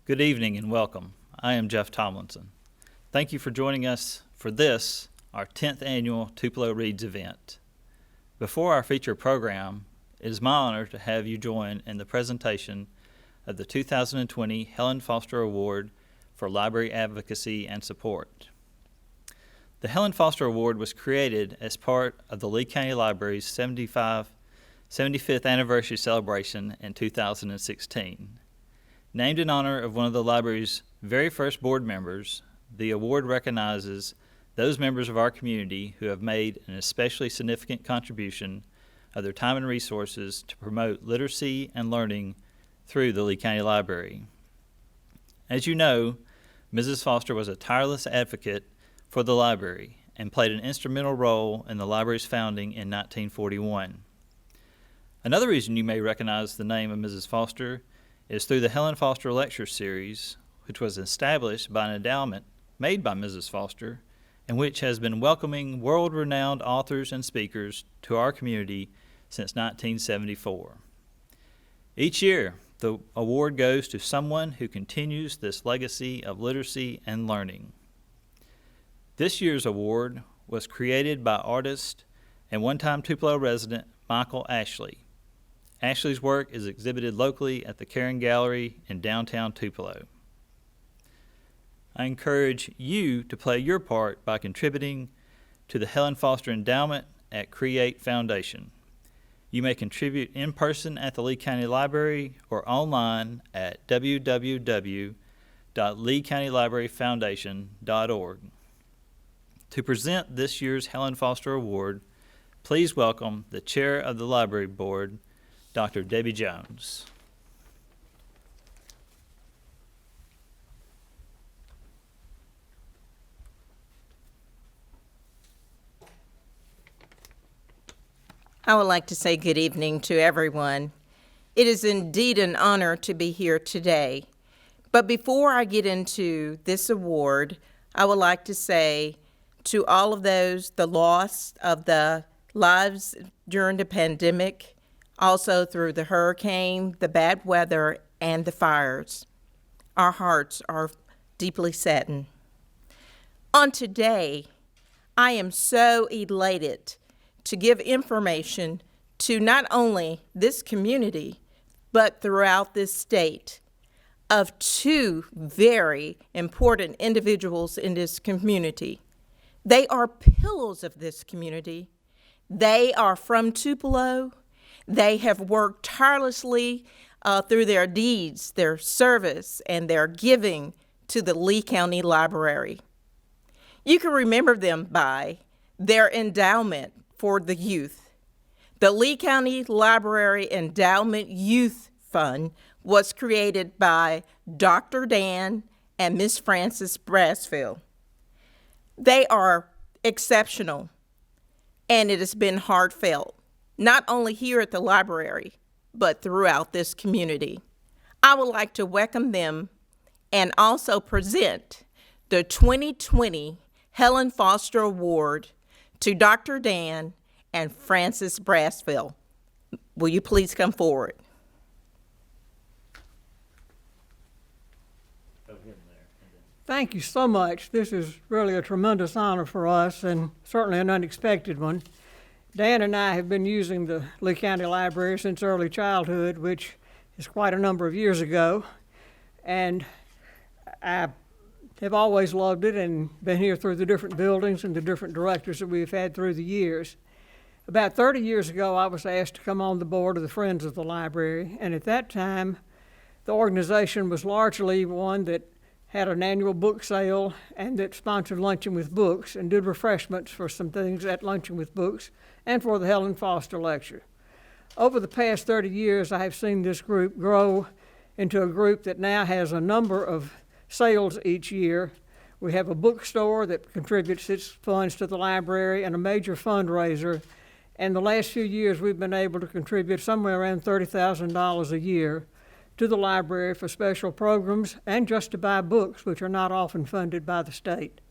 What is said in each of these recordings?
Good evening and welcome. I am Jeff Tomlinson. Thank you for joining us for this, our 10th annual Tupelo Reads event. Before our feature program, it is my honor to have you join in the presentation of the 2020 Helen Foster Award for Library Advocacy and Support. The Helen Foster Award was created as part of the Lee County Library's 75th anniversary celebration in 2016. Named in honor of one of the library's very first board members, the award recognizes those members of our community who have made an especially significant contribution of their time and resources to promote literacy and learning through the Lee County Library. As you know, Mrs. Foster was a tireless advocate for the library and played an instrumental role in the library's founding in 1941. Another reason you may recognize the name of Mrs. Foster is through the Helen Foster Lecture Series, which was established by an endowment made by Mrs. Foster, and which has been welcoming world-renowned authors and speakers to our community since 1974. Each year, the award goes to someone who continues this legacy of literacy and learning. This year's award was created by artist and one-time Tupelo resident Michael Ashley. Ashley's work is exhibited locally at the Karen Gallery in downtown Tupelo. I encourage you to play your part by contributing to the Helen Foster Endowment at Create Foundation. You may contribute in person at the Lee County Library or online at www.leecountylibraryfoundation.org. To present this year's Helen Foster Award, please welcome the Chair of the Library Board, Dr. Debbie Jones. I would like to say good evening to everyone. It is indeed an honor to be here today. But before I get into this award, I would like to say to all of those, the loss of the lives during the pandemic, also through the hurricane, the bad weather, and the fires, our hearts are deeply saddened. On today, I am so elated to give information to not only this community, but throughout this state of two very important individuals in this community. They are pillars of this community. They are from Tupelo. They have worked tirelessly through their deeds, their service, and their giving to the Lee County Library. You can remember them by their endowment for the youth. The Lee County Library Endowment Youth Fund was created by Dr. Dan and Miss Frances Brasfield. They are exceptional, and it has been heartfelt, not only here at the library, but throughout this community. I would like to welcome them and also present the 2020 Helen Foster Award to Dr. Dan and Frances Brasfield. Will you please come forward? Thank you so much. This is really a tremendous honor for us and certainly an unexpected one. Dan and I have been using the Lee County Library since early childhood, which is quite a number of years ago. And I have always loved it and been here through the different buildings and the different directors that we've had through the years. About 30 years ago, I was asked to come on the board of the Friends of the Library. And at that time, the organization was largely one that had an annual book sale and that sponsored Luncheon with Books and did refreshments for some things at Luncheon with Books and for the Helen Foster Lecture. Over the past 30 years, I have seen this group grow into a group that now has a number of sales each year. We have a bookstore that contributes its funds to the library and a major fundraiser. And the last few years, we've been able to contribute somewhere around $30,000 a year to the library for special programs and just to buy books, which are not often funded by the state.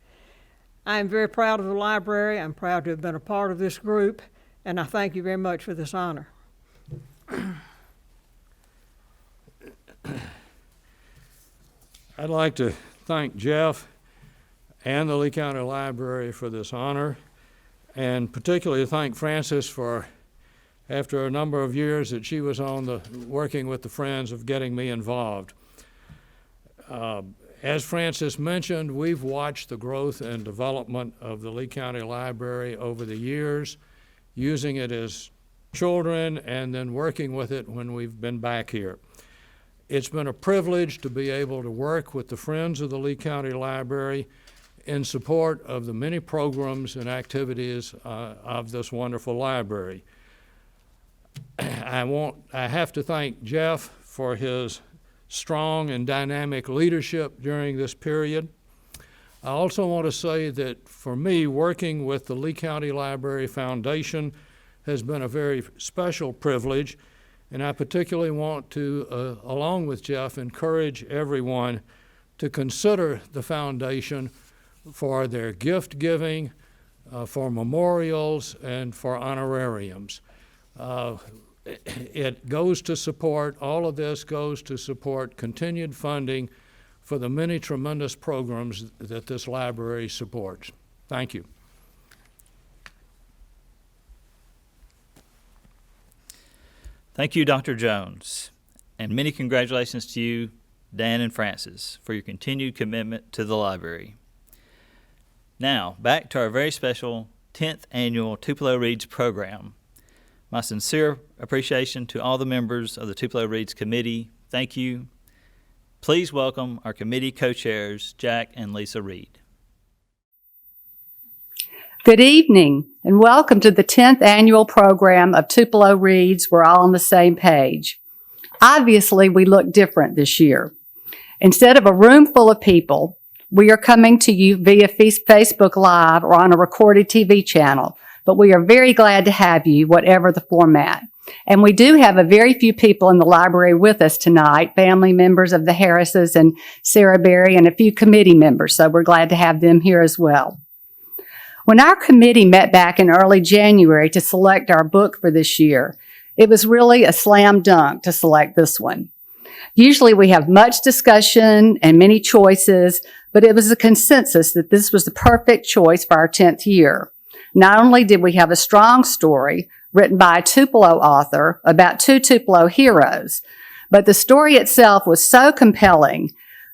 I am very proud of the library. I'm proud to have been a part of this group, and I thank you very much for this honor. I'd like to thank Jeff and the Lee County Library for this honor, and particularly thank Frances for, after a number of years that she was working with the Friends, of getting me involved. As Frances mentioned, we've watched the growth and development of the Lee County Library over the years, using it as children and then working with it when we've been back here. It's been a privilege to be able to work with the Friends of the Lee County Library in support of the many programs and activities of this wonderful library. I have to thank Jeff for his strong and dynamic leadership during this period. I also want to say that for me, working with the Lee County Library Foundation has been a very special privilege, and I particularly want to, along with Jeff, encourage everyone to consider the foundation for their gift giving, for memorials, and for honorariums. It goes to support, all of this goes to support continued funding for the many tremendous programs that this library supports. Thank you. Thank you, Dr. Jones, and many congratulations to you, Dan and Frances, for your continued commitment to the library. Now, back to our very special 10th Annual Tupelo Reads program. My sincere appreciation to all the members of the Tupelo Reads Committee. Thank you. Please welcome our committee co-chairs, Jack and Lisa Reed. Good evening, and welcome to the 10th annual program of Tupelo Reads. We're all on the same page. Obviously, we look different this year. Instead of a room full of people, we are coming to you via Facebook Live or on a recorded TV channel, but we are very glad to have you, whatever the format. And we do have a very few people in the library with us tonight, family members of the Harrises and Sarah Berry, and a few committee members, so we're glad to have them here as well. When our committee met back in early January to select our book for this year, it was really a slam dunk to select this one. Usually we have much discussion and many choices, but it was a consensus that this was the perfect choice for our 10th year. Not only did we have a strong story written by a Tupelo author about two Tupelo heroes, but the story itself was so compelling,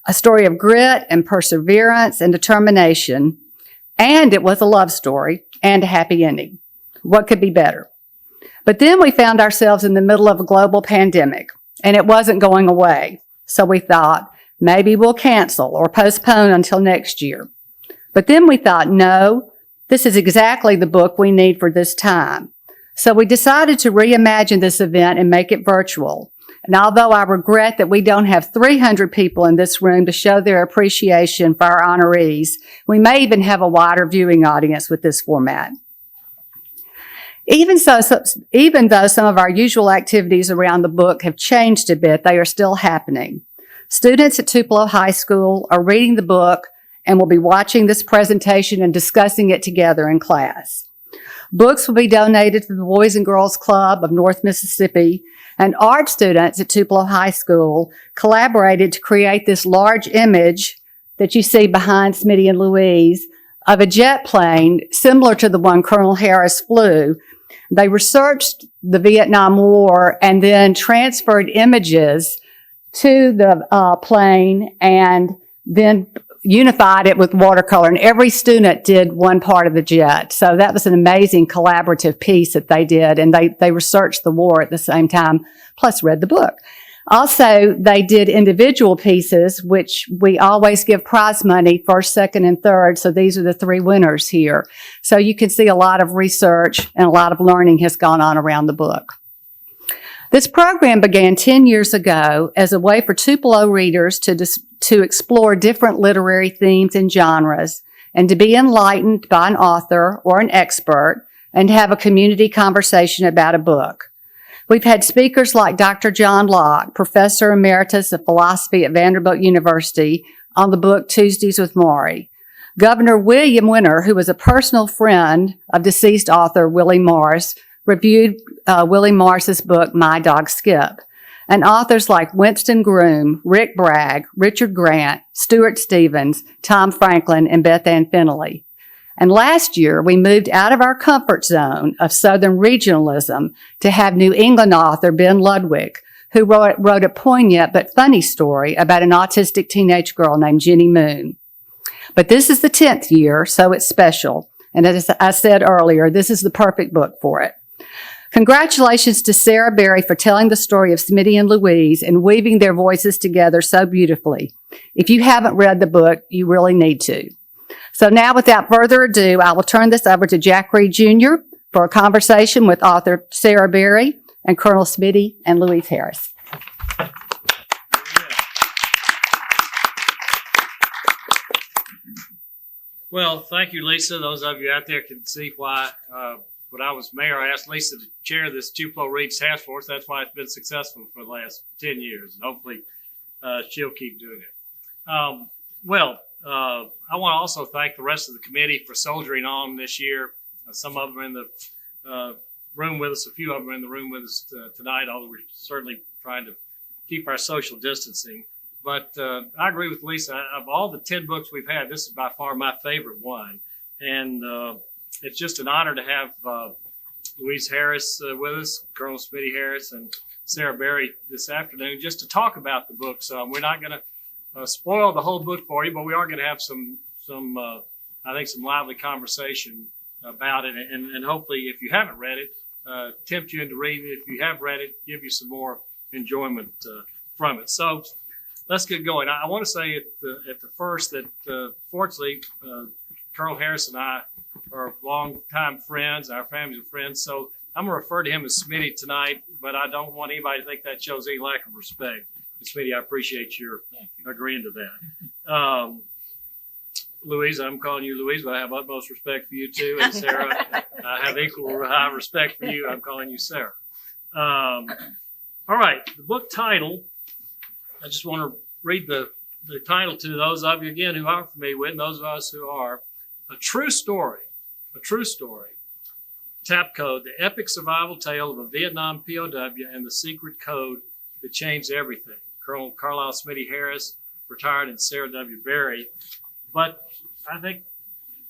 a story of grit and perseverance and determination, and it was a love story and a happy ending. What could be better? But then we found ourselves in the middle of a global pandemic, and it wasn't going away. So we thought, maybe we'll cancel or postpone until next year. But then we thought, no, this is exactly the book we need for this time. So we decided to reimagine this event and make it virtual. And although I regret that we don't have 300 people in this room to show their appreciation for our honorees, we may even have a wider viewing audience with this format. Even though some of our usual activities around the book have changed a bit, they are still happening. Students at Tupelo High School are reading the book and will be watching this presentation and discussing it together in class. Books will be donated to the Boys and Girls Club of North Mississippi, and art students at Tupelo High School collaborated to create this large image that you see behind Smitty and Louise of a jet plane similar to the one Colonel Harris flew. They researched the Vietnam War and then transferred images to the plane and then unified it with watercolor, and every student did one part of the jet. So that was an amazing collaborative piece that they did, and they researched the war at the same time, plus read the book. Also, they did individual pieces, which we always give prize money, first, second, and third. So these are the three winners here. So you can see a lot of research and a lot of learning has gone on around the book. This program began 10 years ago as a way for Tupelo readers to explore different literary themes and genres and to be enlightened by an author or an expert and to have a community conversation about a book. We've had speakers like Dr. John Locke, Professor Emeritus of Philosophy at Vanderbilt University, on the book Tuesdays with Maury. Governor William Winter, who was a personal friend of deceased author Willie Morris, reviewed Willie Morris's book, My Dog Skip. and authors like Winston Groom, Rick Bragg, Richard Grant, Stuart Stevens, Tom Franklin, and Beth Ann Fennelly. And last year, we moved out of our comfort zone of Southern regionalism to have New England author Ben Ludwig, who wrote a poignant but funny story about an autistic teenage girl named Jenny Moon. But this is the 10th year, so it's special. And as I said earlier, this is the perfect book for it. Congratulations to Sarah Berry for telling the story of Smitty and Louise and weaving their voices together so beautifully. If you haven't read the book, you really need to. So now, without further ado, I will turn this over to Jack Reed Jr. for a conversation with author Sarah Berry and Colonel Smitty and Louise Harris. Well, thank you, Lisa. Those of you out there can see why, when I was mayor, I asked Lisa to chair this Tupelo Reads Task Force. That's why it's been successful for the last 10 years, and hopefully she'll keep doing it. I want to also thank the rest of the committee for soldiering on this year. Some of them are in the room with us, a few of them are in the room with us tonight, although we're certainly trying to keep our social distancing. But I agree with Lisa. Of all the 10 books we've had, this is by far my favorite one. And it's just an honor to have Louise Harris with us, Colonel Smitty Harris, and Sarah Berry this afternoon, just to talk about the book. So we're not going to spoil the whole book for you, but we are going to have some lively conversation about it. And hopefully, if you haven't read it, tempt you into reading it. If you have read it, give you some more enjoyment from it. So let's get going. I want to say at the first that fortunately, Colonel Harris and I are longtime friends. Our families are friends. So I'm going to refer to him as Smitty tonight, but I don't want anybody to think that shows any lack of respect. And Smitty, I appreciate your agreeing to that. Louise, I'm calling you Louise, but I have utmost respect for you too. And Sarah, I have equal high respect for you. I'm calling you Sarah. All right, the book title, I just want to read the title to those of you, again, who aren't familiar with, and those of us who are. A True Story, TAP Code, the epic survival tale of a Vietnam POW and the secret code that changed everything. Colonel Carlisle Smitty Harris, retired, and Sarah W. Berry. But I think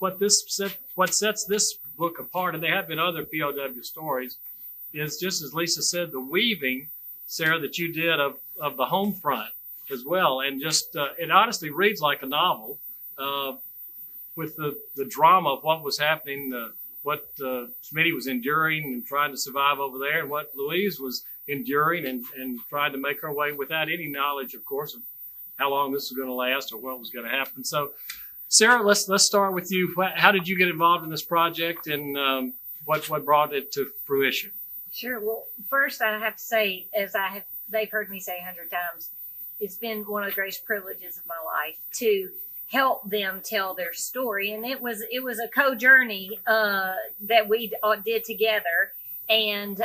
what sets this book apart, and there have been other POW stories, is just as Lisa said, the weaving, Sarah, that you did of the home front as well. And just, it honestly reads like a novel with the drama of what was happening, what Smitty was enduring and trying to survive over there, and what Louise was enduring and trying to make her way without any knowledge, of course, of how long this was going to last or what was going to happen. So, Sarah, let's start with you. How did you get involved in this project, and what brought it to fruition? Sure. Well, first I have to say, they've heard me say 100 times, it's been one of the greatest privileges of my life to help them tell their story. And it was a co-journey that we did together. And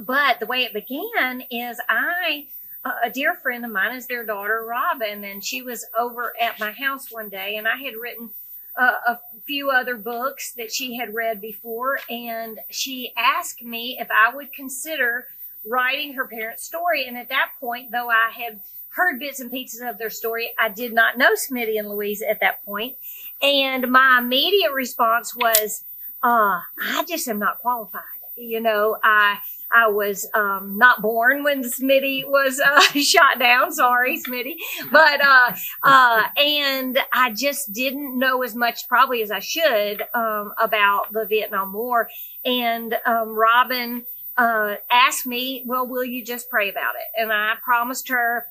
but the way it began is a dear friend of mine is their daughter, Robin, and she was over at my house one day, and I had written a few other books that she had read before, and she asked me if I would consider writing her parents' story. And at that point, though I had heard bits and pieces of their story, I did not know Smitty and Louise at that point. And my immediate response was, I just am not qualified. You know, I was not born when Smitty was shot down. Sorry, Smitty. But and I just didn't know as much probably as I should about the Vietnam War. And Robin asked me, well, will you just pray about it? And I promised her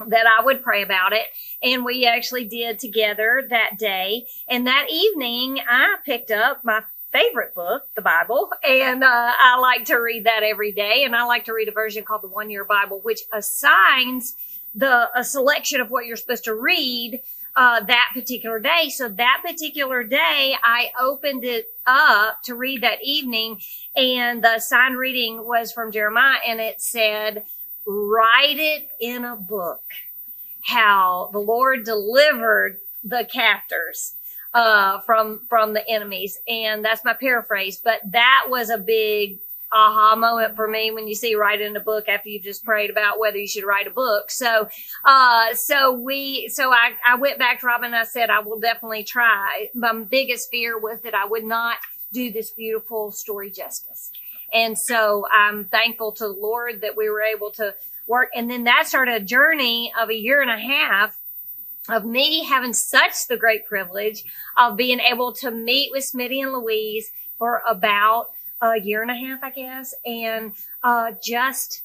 that I would pray about it. And we actually did together that day. And that evening, I picked up my favorite book, the Bible, and I like to read that every day. And I like to read a version called the 1 Year Bible, which assigns a selection of what you're supposed to read that particular day. So that particular day, I opened it up to read that evening, and the assigned reading was from Jeremiah, and it said, write it in a book, how the Lord delivered the captors from the enemies. And that's my paraphrase, but that was a big aha moment for me when you see writing a book after you've just prayed about whether you should write a book. So I went back to Robin and I said, I will definitely try. My biggest fear was that I would not do this beautiful story justice. And so I'm thankful to the Lord that we were able to work. And then that started a journey of a year and a half of me having such the great privilege of being able to meet with Smitty and Louise for about a year and a half, I guess, and just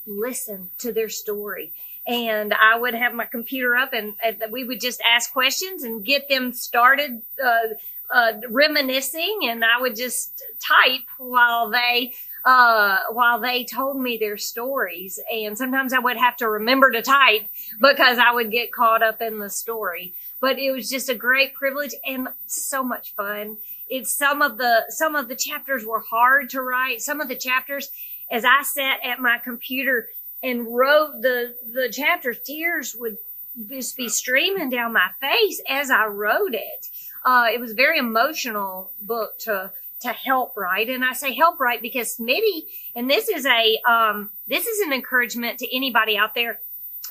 listen to their story. And I would have my computer up and we would just ask questions and get them started reminiscing, and I would just type while they told me their stories. And sometimes I would have to remember to type because I would get caught up in the story. But it was just a great privilege and so much fun. It's some of the chapters were hard to write. Some of the chapters, as I sat at my computer and wrote the chapters, tears would just be streaming down my face as I wrote it. It was a very emotional book to help write. And I say help write because Smitty, and this is an encouragement to anybody out there.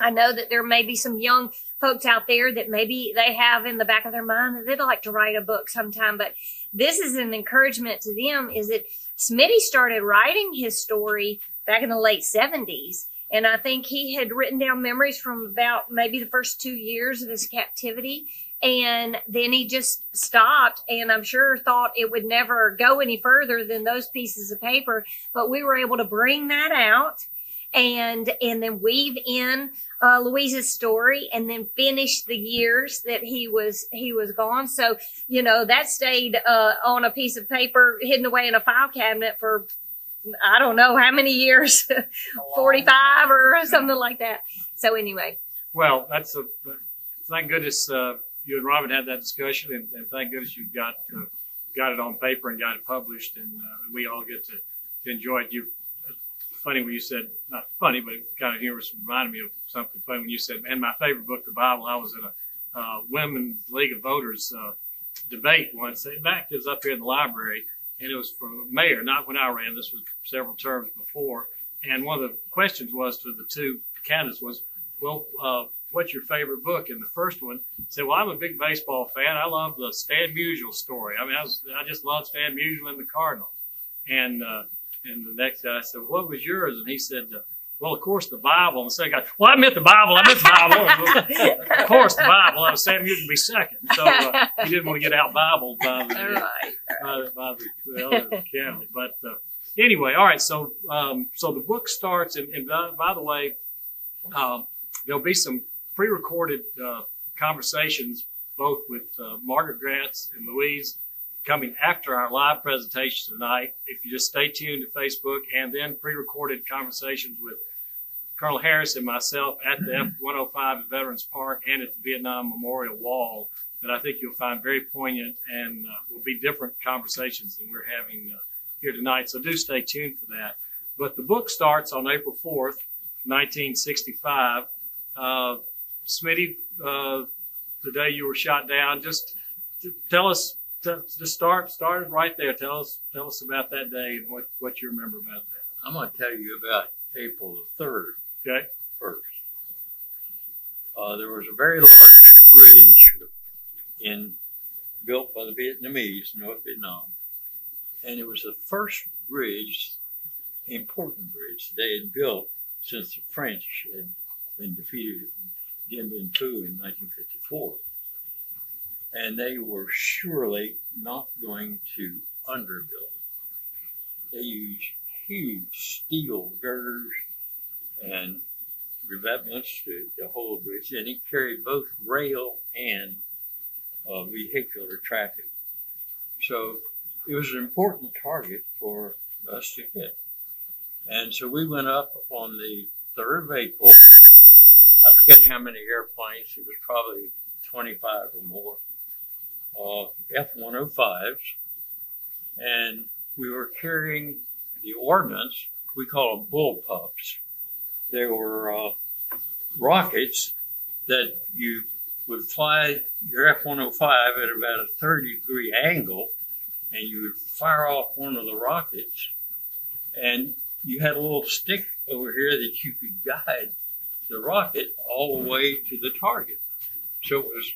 I know that there may be some young folks out there that maybe they have in the back of their mind that they'd like to write a book sometime, but this is an encouragement to them, is that Smitty started writing his story back in the late 70s. And I think he had written down memories from about maybe the first 2 years of his captivity. And then he just stopped, and I'm sure thought it would never go any further than those pieces of paper. But we were able to bring that out and then weave in Louise's story, and then finish the years that he was gone. So, that stayed on a piece of paper hidden away in a file cabinet for I don't know how many years, 45 or something like that. So anyway. Well, thank goodness you and Robin had that discussion, and thank goodness you got it on paper and got it published, and we all get to enjoy it. Funny when you said, not funny, but kind of humorous, reminded me of something funny when you said, and my favorite book, the Bible. I was in a Women's League of Voters debate once. In fact, it was up here in the library, and it was for mayor, not when I ran. This was several terms before. And one of the questions was to the two candidates was, well, what's your favorite book? And the first one said, well, I'm a big baseball fan. I love the Stan Musial story. I mean, I just love Stan Musial and the Cardinals. And the next guy said, what was yours? And he said, well, of course, the Bible. And the second guy, well, I meant the Bible. Of course, the Bible. I was Stan Musial to be second. So he didn't want to get out Bibled by the other candidate. But anyway, all right. So the book starts, and by the way, there'll be some pre-recorded conversations, both with Margaret Grants and Louise, coming after our live presentation tonight. If you just stay tuned to Facebook, and then pre-recorded conversations with Colonel Harris and myself at the F-105 at Veterans Park and at the Vietnam Memorial Wall, that I think you'll find very poignant and will be different conversations than we're having here tonight. So do stay tuned for that. But the book starts on April 4th, 1965. Smitty, the day you were shot down, just tell us, just start right there. Tell us about that day and what you remember about that. I'm going to tell you about April the 3rd. Okay. First. There was a very large bridge built by the Vietnamese in North Vietnam. And it was the first bridge, important bridge, they had built since the French had been defeated at Dien Bien Phu in 1954. And they were surely not going to underbuild it. They used huge steel girders and revetments to hold the bridge, and it carried both rail and vehicular traffic. So it was an important target for us to hit. And so we went up on the 3rd of April. I forget how many airplanes, it was probably 25 or more, F-105s, and we were carrying the ordnance. We call them bullpups. They were rockets that you would fly your F-105 at about a 30-degree angle, and you would fire off one of the rockets, and you had a little stick over here that you could guide the rocket all the way to the target. So it was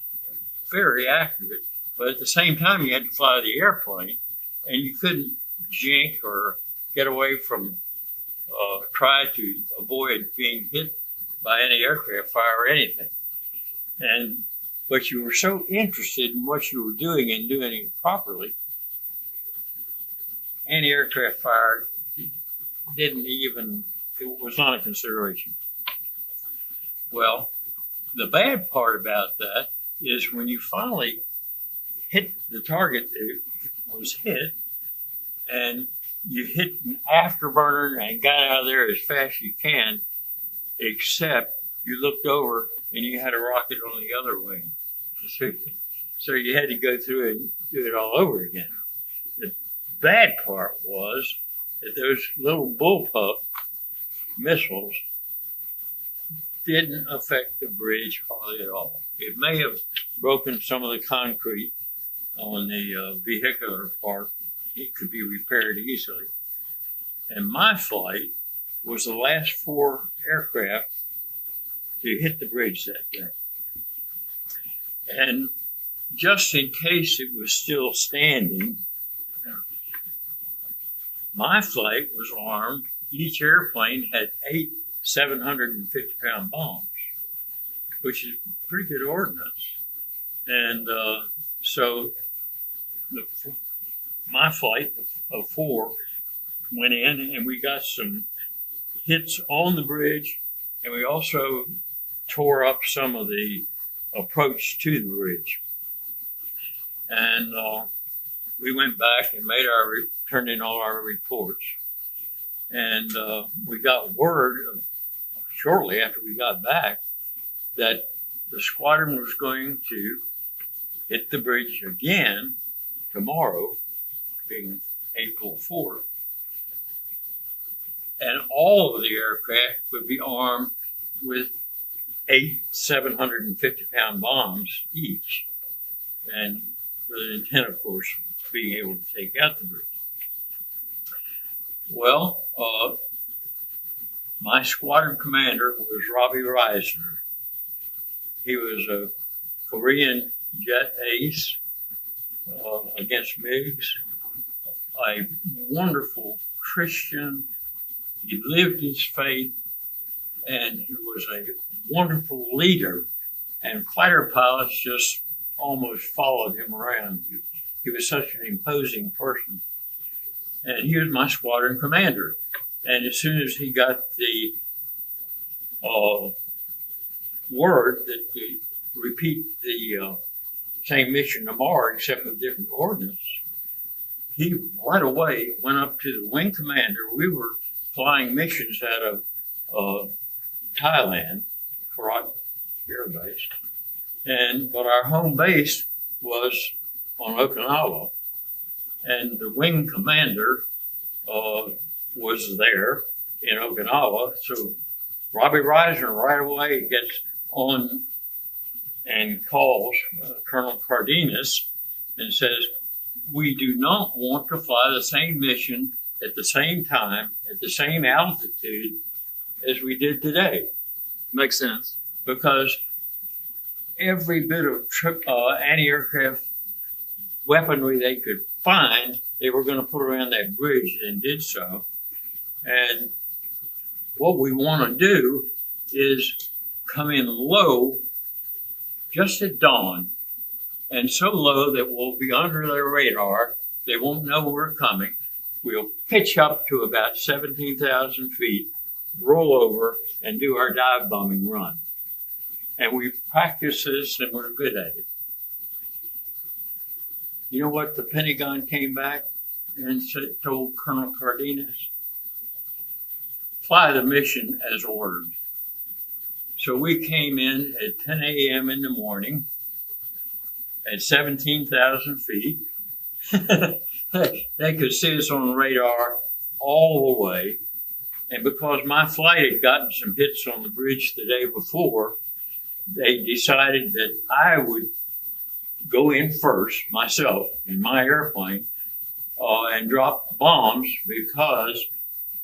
very accurate, but at the same time, you had to fly the airplane, and you couldn't jink or get away from, try to avoid being hit by any aircraft fire or anything. But you were so interested in what you were doing and doing it properly, anti-aircraft fire it was not a consideration. Well, the bad part about that is when you finally hit the target that was hit, and you hit an afterburner and got out of there as fast as you can, except you looked over and you had a rocket on the other wing. So you had to go through and do it all over again. The bad part was that those little bullpup missiles didn't affect the bridge hardly at all. It may have broken some of the concrete on the vehicular part. It could be repaired easily. And my flight was the last 4 aircraft to hit the bridge that day. And just in case it was still standing, my flight was armed. Each airplane had 8 750-pound bombs, which is pretty good ordnance. And so my flight of 4 went in, and we got some hits on the bridge, and we also tore up some of the approach to the bridge. And we went back and turned in all our reports. And we got word shortly after we got back that the squadron was going to hit the bridge again tomorrow, being April 4th. And all of the aircraft would be armed with 8 750-pound bombs each. And with the intent, of course, of being able to take out the bridge. Well, my squadron commander was Robbie Reisner. He was a Korean jet ace against MiGs, a wonderful Christian. He lived his faith, and he was a wonderful leader, and fighter pilots just almost followed him around. He was such an imposing person. And he was my squadron commander. And as soon as he got the word that to repeat the same mission tomorrow, except with different ordnance, he right away went up to the wing commander. We were flying missions out of Thailand, Karat Air Base, but our home base was on Okinawa, and the wing commander was there in Okinawa. So Robbie Reisner right away gets on and calls Colonel Cardenas and says, "We do not want to fly the same mission at the same time, at the same altitude as we did today." Makes sense. Because every bit of anti-aircraft weaponry they could find, they were going to put around that bridge, and did so. And what we want to do is come in low, just at dawn, and so low that we'll be under their radar. They won't know we're coming. We'll pitch up to about 17,000 feet, roll over, and do our dive bombing run. And we practice this, and we're good at it. You know what? The Pentagon came back and told Colonel Cardenas, "Fly the mission as ordered." So we came in at 10 a.m. in the morning at 17,000 feet. They could see us on the radar all the way. And because my flight had gotten some hits on the bridge the day before, they decided that I would go in first, myself, in my airplane, and drop bombs, because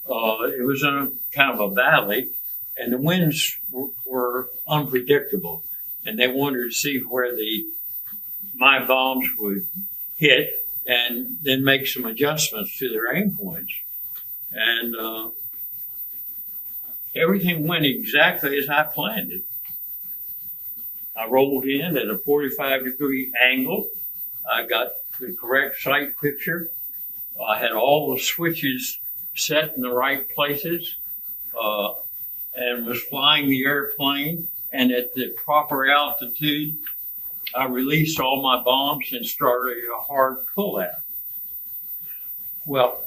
It was in a kind of a valley, and the winds were unpredictable. And they wanted to see where my bombs would hit and then make some adjustments to their aim points. And everything went exactly as I planned it. I rolled in at a 45-degree angle. I got the correct sight picture. I had all the switches set in the right places, and was flying the airplane. And at the proper altitude, I released all my bombs and started a hard pullout. Well,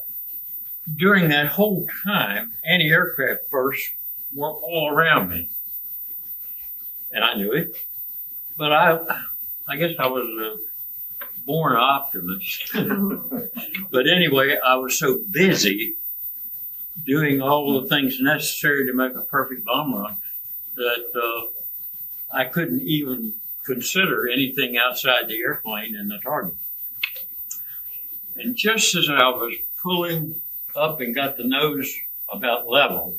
during that whole time, anti-aircraft bursts were all around me. And I knew it. But I guess I was a born optimist. But anyway, I was so busy doing all the things necessary to make a perfect bomb run that I couldn't even consider anything outside the airplane and the target. And just as I was pulling up and got the nose about level,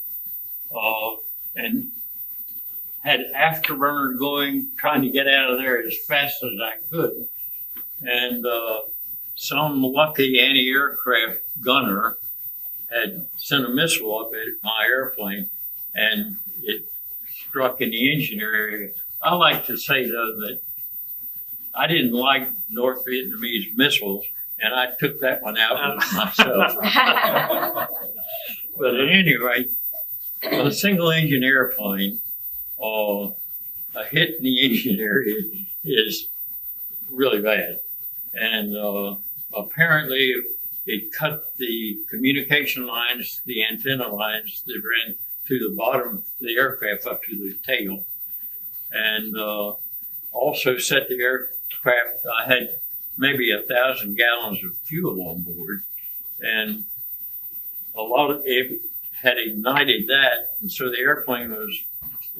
and had afterburner going, trying to get out of there as fast as I could, and some lucky anti-aircraft gunner had sent a missile up at my airplane, and it struck in the engine area. I like to say, though, that I didn't like North Vietnamese missiles, and I took that one out with myself. But at any rate, a single engine airplane, a hit in the engine area is really bad. And apparently it cut the communication lines, the antenna lines that ran to the bottom of the aircraft up to the tail. And also set the aircraft, I had maybe 1,000 gallons of fuel on board. And a lot of it had ignited that. And so the airplane was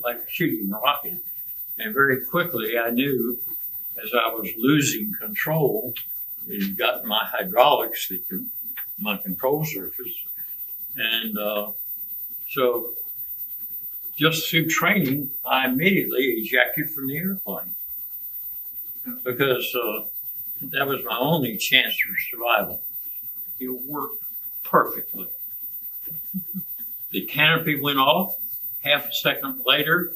like a shooting rocket. And very quickly I knew as I was losing control, it got my hydraulics, my control surface. And so just through training, I immediately ejected from the airplane because that was my only chance for survival. It worked perfectly. The canopy went off. Half a second later,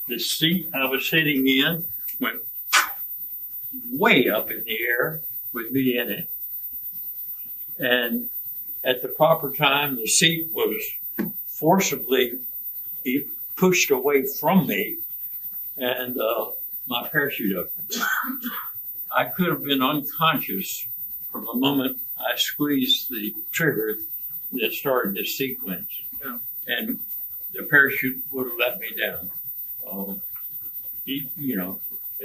the seat I was sitting in went way up in the air with me in it. And at the proper time, the seat was forcibly pushed away from me, and my parachute opened. I could have been unconscious from the moment I squeezed the trigger that started the sequence. Yeah. And the parachute would have let me down,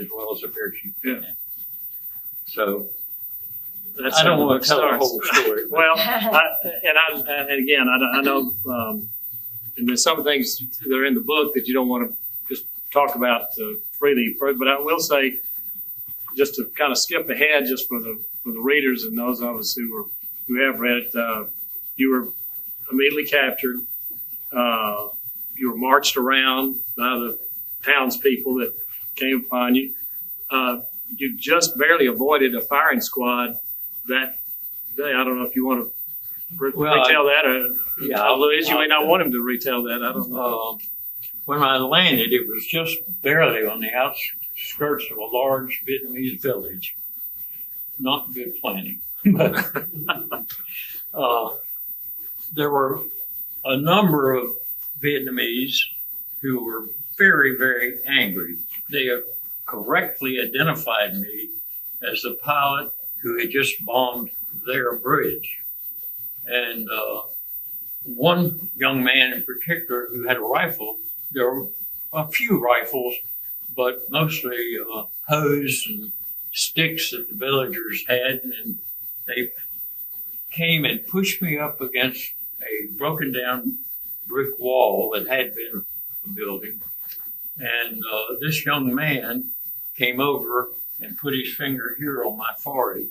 as well as the parachute. Yeah. So That's I don't how want it to tell the starts. whole story. Well, I know, and there's some things that are in the book that you don't want to just talk about freely, but I will say, just to kind of skip ahead, just for the readers and those of us who have read it, you were immediately captured. You were marched around by the townspeople that came upon you. You just barely avoided a firing squad that day. I don't know if you want to retell that, or Louis, you may not want him to retell that. I don't know. When I landed, it was just barely on the outskirts of a large Vietnamese village. Not good planning. But there were a number of Vietnamese who were very, very angry. They correctly identified me as the pilot who had just bombed their bridge. And one young man in particular who had a rifle, there were a few rifles, but mostly hose and sticks that the villagers had. And they came and pushed me up against a broken down brick wall that had been a building. And this young man came over and put his finger here on my forehead,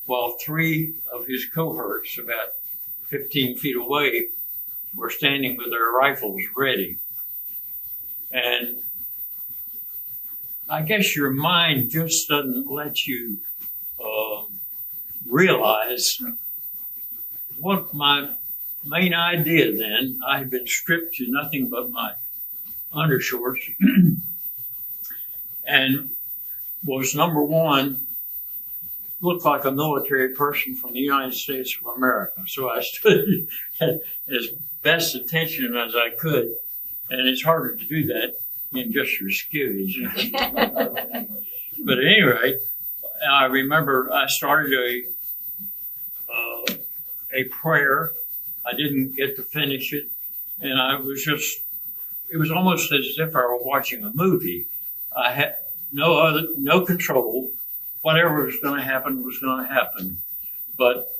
while three of his cohorts, about 15 feet away were standing with their rifles ready. And I guess your mind just doesn't let you realize what my main idea then. I had been stripped to nothing but my undershorts and was, number one, looked like a military person from the United States of America. So I stood as best attention as I could. And it's harder to do that in just your skivvies. But at any rate, I remember I started a prayer. I didn't get to finish it. And it was almost as if I were watching a movie. I had no control. Whatever was going to happen was going to happen. But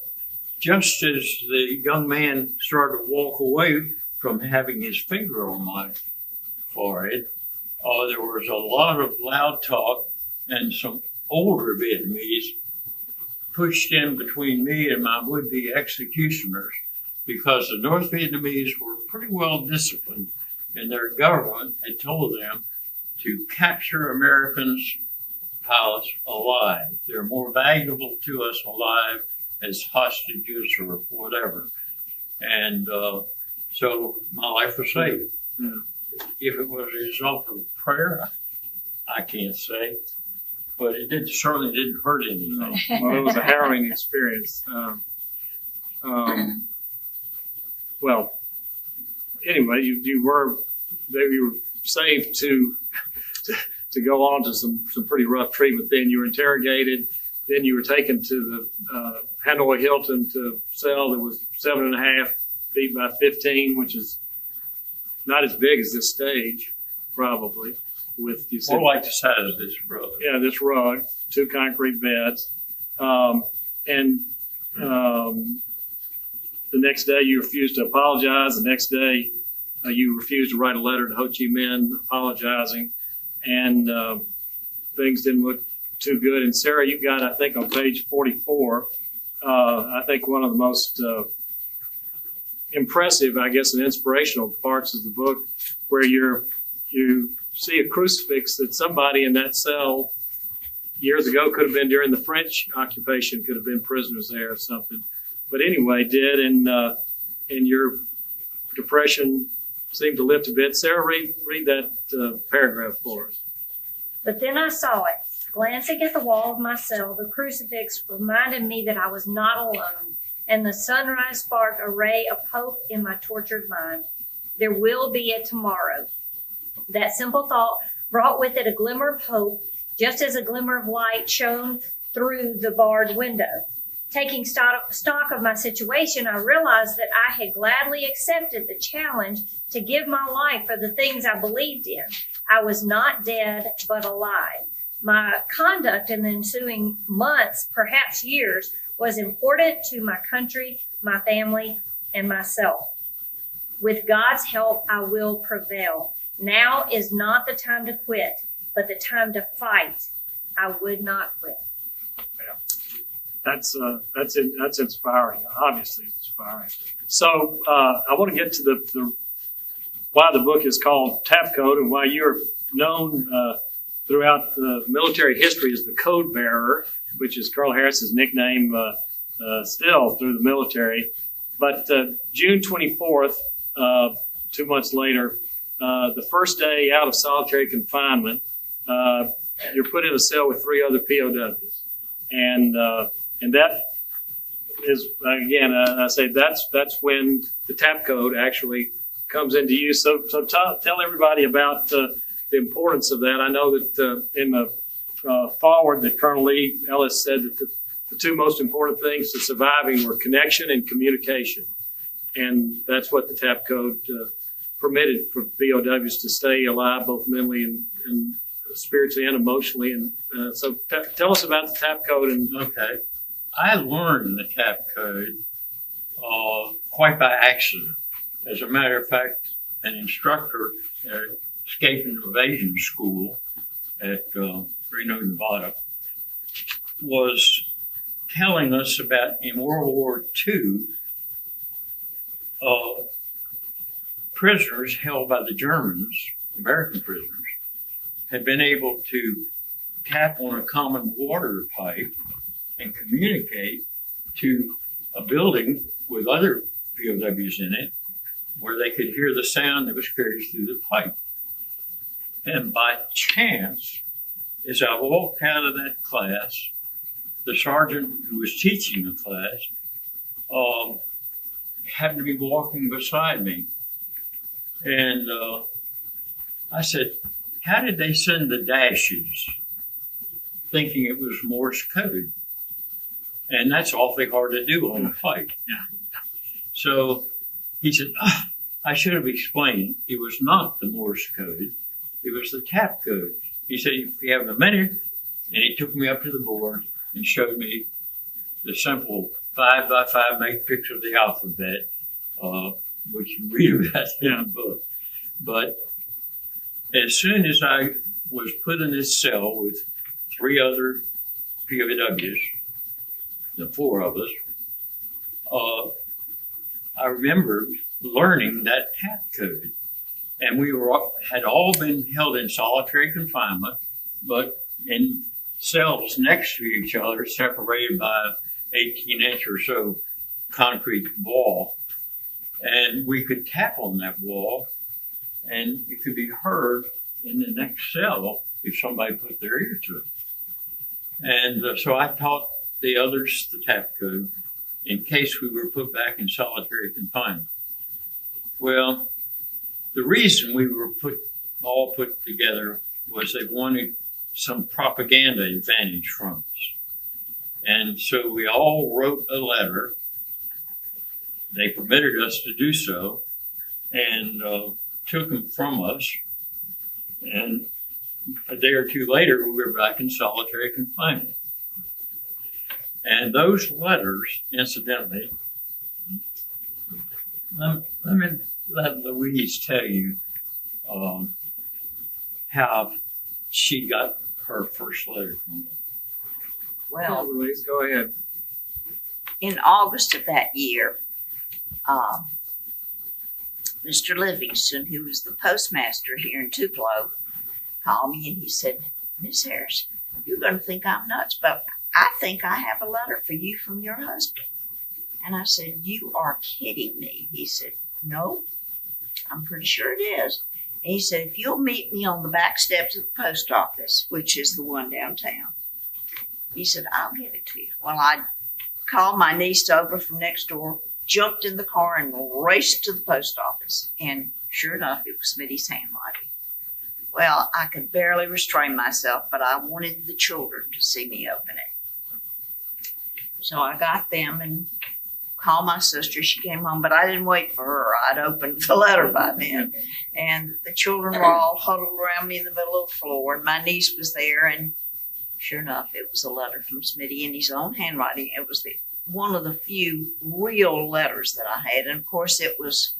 just as the young man started to walk away from having his finger on my forehead, there was a lot of loud talk, and some older Vietnamese pushed in between me and my would-be executioners because the North Vietnamese were pretty well disciplined, and their government had told them to capture Americans pilots alive. They're more valuable to us alive as hostages or whatever. And so my life was saved. If it was a result of prayer, I can't say, but it certainly didn't hurt anything. Well, it was a harrowing experience. Well, anyway, you were saved to go on to some pretty rough treatment. Then you were interrogated. Then you were taken to the Hanoi Hilton to a cell that was 7.5 feet by 15, which is not as big as this stage, probably. With you said, more like the size of this rug. Yeah, this rug, 2 concrete beds, and the next day you refused to apologize. The next day you refused to write a letter to Ho Chi Minh apologizing, and things didn't look too good. And Sarah, you've got, I think, on page 44, I think one of the most impressive, I guess, and inspirational parts of the book, where you see a crucifix that somebody in that cell years ago, could have been during the French occupation, could have been prisoners there or something. But anyway, did, and your depression seemed to lift a bit. Sarah, read that paragraph for us. But then I saw it. Glancing at the wall of my cell, the crucifix reminded me that I was not alone, and the sunrise sparked a ray of hope in my tortured mind. There will be a tomorrow. That simple thought brought with it a glimmer of hope, just as a glimmer of light shone through the barred window. Taking stock of my situation, I realized that I had gladly accepted the challenge to give my life for the things I believed in. I was not dead, but alive. My conduct in the ensuing months, perhaps years, was important to my country, my family, and myself. With God's help, I will prevail. Now is not the time to quit, but the time to fight. I would not quit. That's inspiring. Obviously inspiring. So I want to get to the why the book is called Tap Code and why you're known throughout the military history as the code bearer, which is Carl Harris's nickname still through the military. But June 24th, 2 months later, the first day out of solitary confinement, you're put in a cell with 3 other POWs, and that is, again, I say that's when the TAP code actually comes into use. So tell everybody about the importance of that. I know that in the forward that Colonel Lee Ellis said that the 2 most important things to surviving were connection and communication, and that's what the TAP code permitted for POWs to stay alive, both mentally and spiritually and emotionally. And so tell us about the TAP code. And okay, I learned the TAP code quite by accident. As a matter of fact, an instructor at Escape and Evasion School at Reno, Nevada, was telling us about in World War II prisoners held by the Germans, American prisoners, had been able to tap on a common water pipe and communicate to a building with other POWs in it where they could hear the sound that was carried through the pipe. And by chance, as I walked out of that class, the sergeant who was teaching the class happened to be walking beside me. And I said, "How did they send the dashes?" Thinking it was Morse code. And that's awfully hard to do on a pipe. So he said, I should have explained. It was not the Morse code. It was the tap code. He said, "If you have a minute," and he took me up to the board and showed me the simple 5x5 matrix of the alphabet, which you read about in the book. But as soon as I was put in this cell with 3 other POWs, the 4 of us, I remember learning that tap code. And we had all been held in solitary confinement, but in cells next to each other, separated by 18-inch or so concrete wall. And we could tap on that wall, and it could be heard in the next cell if somebody put their ear to it. And so I taught the others the tap code in case we were put back in solitary confinement. Well, the reason we were all put together was they wanted some propaganda advantage from us. And so we all wrote a letter. They permitted us to do so and took them from us. And a day or two later, we were back in solitary confinement. And those letters, incidentally, let Louise tell you how she got her first letter from me. Well, Louise, go ahead. in August of that year, Mr. Livingston, who was the postmaster here in Tupelo, called me and he said, "Miss Harris, you're going to think I'm nuts, but I think I have a letter for you from your husband." And I said, "You are kidding me." He said, "No, I'm pretty sure it is." And he said, "If you'll meet me on the back steps of the post office," which is the one downtown, he said, "I'll give it to you." Well, I called my niece over from next door, jumped in the car and raced to the post office. And sure enough, it was Smitty's handwriting. Well, I could barely restrain myself, but I wanted the children to see me open it. So I got them and called my sister. She came home, but I didn't wait for her. I'd opened the letter by then. And the children were all huddled around me in the middle of the floor. And my niece was there. And sure enough, it was a letter from Smitty in his own handwriting. It was one of the few real letters that I had. And of course, it was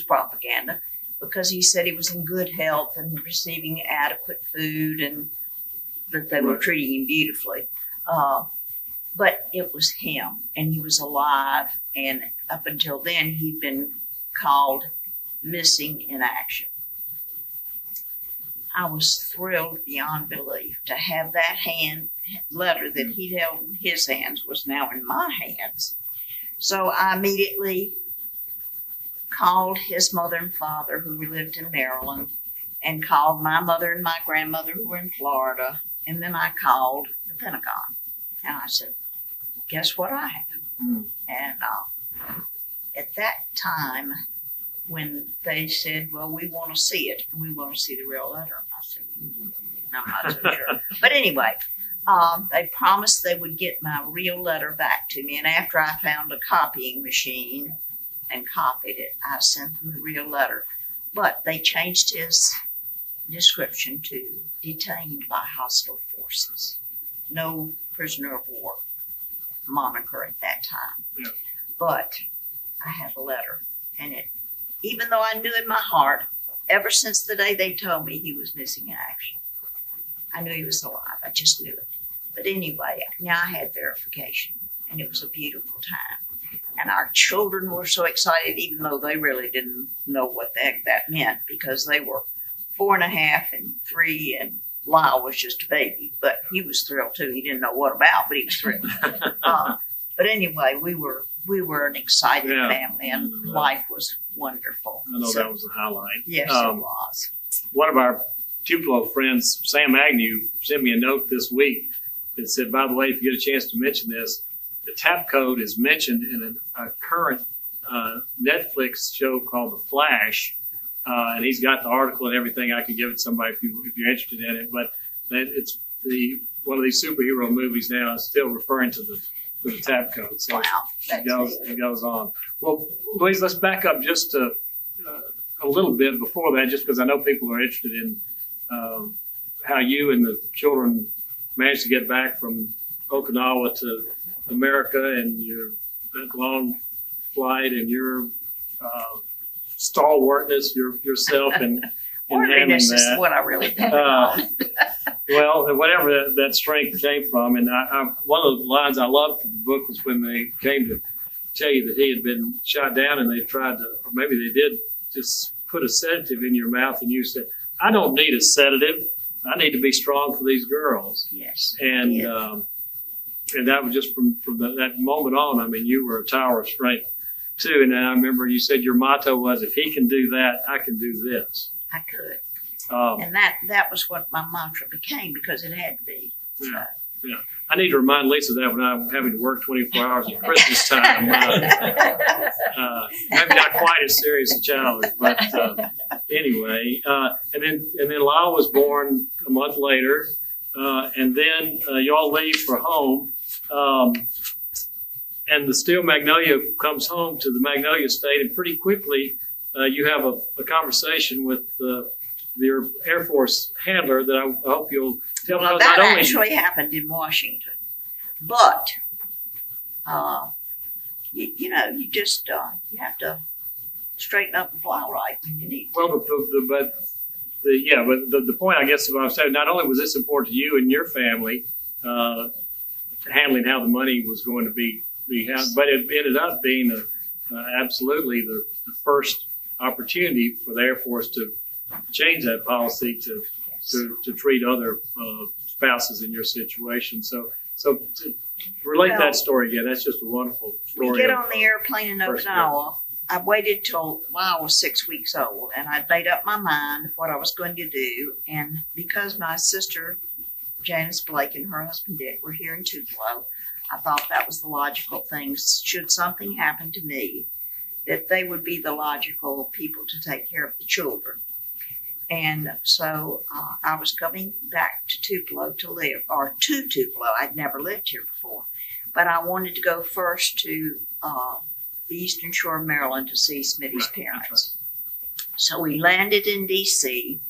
propaganda, because he said he was in good health and receiving adequate food and that they were treating him beautifully. But it was him, and he was alive. And up until then, he'd been called missing in action. I was thrilled beyond belief to have that letter that he'd held in his hands was now in my hands. So I immediately called his mother and father, who lived in Maryland, and called my mother and my grandmother, who were in Florida. And then I called the Pentagon, and I said, "Guess what I have?" And at that time, when they said, "Well, we want to see it, we want to see the real letter," I said, "I'm not so sure." But anyway, they promised they would get my real letter back to me. And after I found a copying machine and copied it, I sent them the real letter. But they changed his description to detained by hostile forces. No prisoner of war moniker at that time. Yeah. But I have a letter, and even though I knew in my heart, ever since the day they told me he was missing in action, I knew he was alive. I just knew it. But anyway, now I had verification, and it was a beautiful time. And our children were so excited, even though they really didn't know what the heck that meant, because they were 4.5 and 3, and Lyle was just a baby. But he was thrilled too. He didn't know what about, but he was thrilled. But anyway, we were an excited family, and life was wonderful. I know that was the highlight. Yes, it was. One of our Tupelo friends, Sam Agnew, sent me a note this week that said, by the way, if you get a chance to mention this, the tap code is mentioned in a current Netflix show called The Flash, and he's got the article and everything. I could give it to somebody if you're interested in it. But it's one of these superhero movies now is still referring to the tap code. So Wow, it goes on. Well, Louise, let's back up just a little bit before that, just because I know people are interested in how you and the children managed to get back from Okinawa to America, and your long flight, and your stalwartness yourself in handling Orderliness is that. what I really think. Well, whatever that strength came from, and one of the lines I loved from the book was when they came to tell you that he had been shot down, and they tried to, or maybe they did, just put a sedative in your mouth, and you said, "I don't need a sedative. I need to be strong for these girls." Yes. And that was just from that moment on. I mean, you were a tower of strength too. And then I remember you said your motto was, "If he can do that, I can do this." I could. Um, And that was what my mantra became, because it had to be. Yeah. I need to remind Lisa that when I'm having to work 24 hours at Christmas time. Maybe not quite as serious a challenge, but anyway. And then Lyle was born a month later, and then y'all leave for home, and the Steel Magnolia comes home to the Magnolia Estate, and pretty quickly you have a conversation with your Air Force handler that I hope you'll tell. Well, because that not only actually happened in Washington, but you have to straighten up and fly right when you need to. Well, but the point I guess what I was saying, not only was this important to you and your family, handling how the money was going to be handled, but it ended up being absolutely the first opportunity for the Air Force to change that policy to treat other spouses in your situation. So to relate Well, that story again. That's just a wonderful story. We get on the airplane in first Okinawa. I waited till I was 6 weeks old, and I'd made up my mind what I was going to do. And because my sister, Janice Blake, and her husband Dick were here in Tupelo, I thought that was the logical thing. Should something happen to me, that they would be the logical people to take care of the children. And so I was coming back to Tupelo to live, or to Tupelo. I'd never lived here before. But I wanted to go first to the Eastern Shore of Maryland to see Smitty's parents. So we landed in D.C.,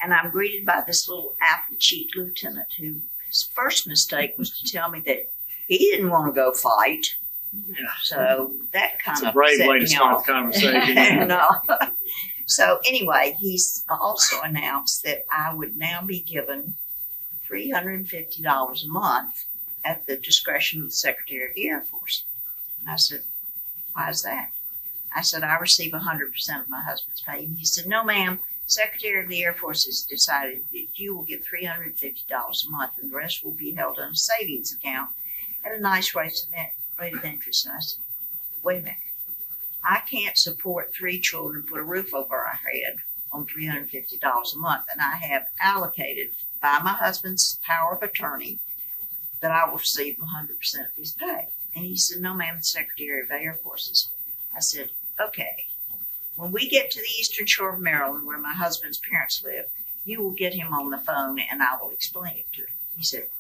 and I'm greeted by this little apple-cheeked lieutenant who his first mistake was to tell me that he didn't want to go fight. Yeah. So that kind It's a of brave set way to me start off. the conversation. No. So anyway, he's also announced that I would now be given $350 a month at the discretion of the Secretary of the Air Force. And I said, "Why is that?" I said, "I receive 100% of my husband's pay." And he said, "No, ma'am. Secretary of the Air Force has decided that you will get $350 a month, and the rest will be held in a savings account at a nice rate of interest." And I said, "Wait a minute. I can't support 3 children, put a roof over our head on $350 a month, and I have allocated by my husband's power of attorney that I will receive 100% of his pay." And he said, "No, ma'am, the Secretary of the Air Forces." I said, "Okay, when we get to the Eastern Shore of Maryland, where my husband's parents live, you will get him on the phone and I will explain it to him." He said,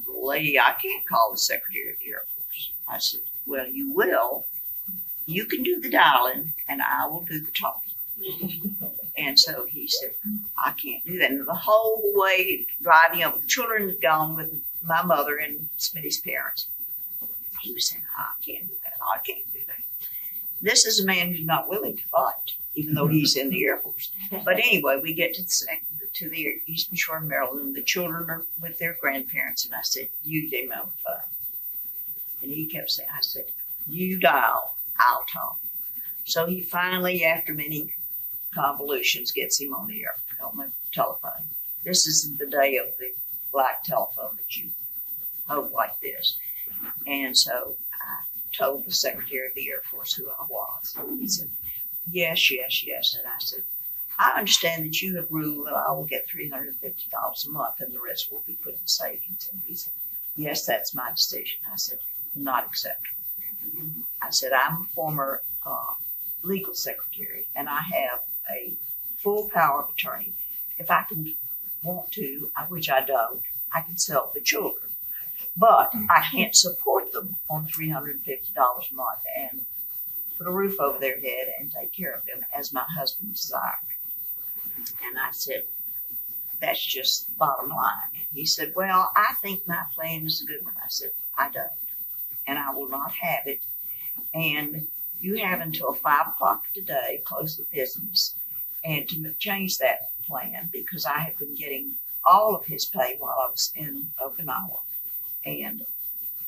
"Lady, I can't call the Secretary of the Air Force." I said, "Well, you will. You can do the dialing and I will do the talking." And so he said, "I can't do that." And the whole way driving up, the children had gone with my mother and Smitty's parents. He was saying, "I can't do that. I can't do that." This is a man who's not willing to fight, even though he's in the Air Force. But anyway, we get to the Eastern Shore of Maryland, and the children are with their grandparents. And I said, "You get him on the phone." And he kept saying, I said, "You dial I'll talk. So he finally, after many convolutions, gets him on the telephone. This is the day of the black telephone that you hold like this. And so I told the Secretary of the Air Force who I was. He said, yes. And I said, I understand that you have ruled that I will get $350 a month and the rest will be put in savings. And he said, yes, that's my decision. I said, not acceptable. I said, I'm a former legal secretary and I have a full power of attorney. If I can want to, which I don't, I can sell the children. But I can't support them on $350 a month and put a roof over their head and take care of them as my husband desired. And I said, that's just the bottom line. And he said, well, I think my plan is a good one. I said, I don't. And I will not have it. And you have until 5 o'clock today, close the business, and to change that plan because I have been getting all of his pay while I was in Okinawa. And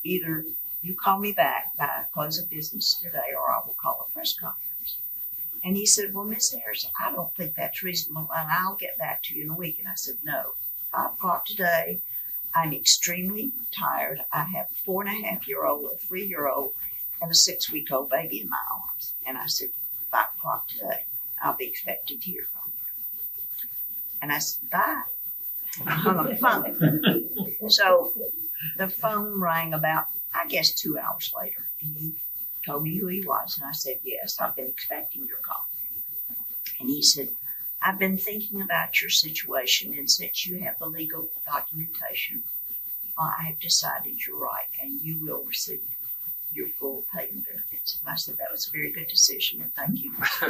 either you call me back by close of business today or I will call a press conference. And he said, well, Miss Harris, I don't think that's reasonable and I'll get back to you in a week. And I said, no, 5 o'clock today. I'm extremely tired. I have a 4.5-year-old, a 3-year-old, and a 6-week-old baby in my arms. And I said, 5 o'clock today, I'll be expected to hear from you. And I said, bye. I hung up the phone. So the phone rang about, I guess, 2 hours later. And he told me who he was. And I said, yes, I've been expecting your call. And he said, I've been thinking about your situation. And since you have the legal documentation, I have decided you're right. And you will receive your full pay and benefits. And I said, that was a very good decision. And thank you. So,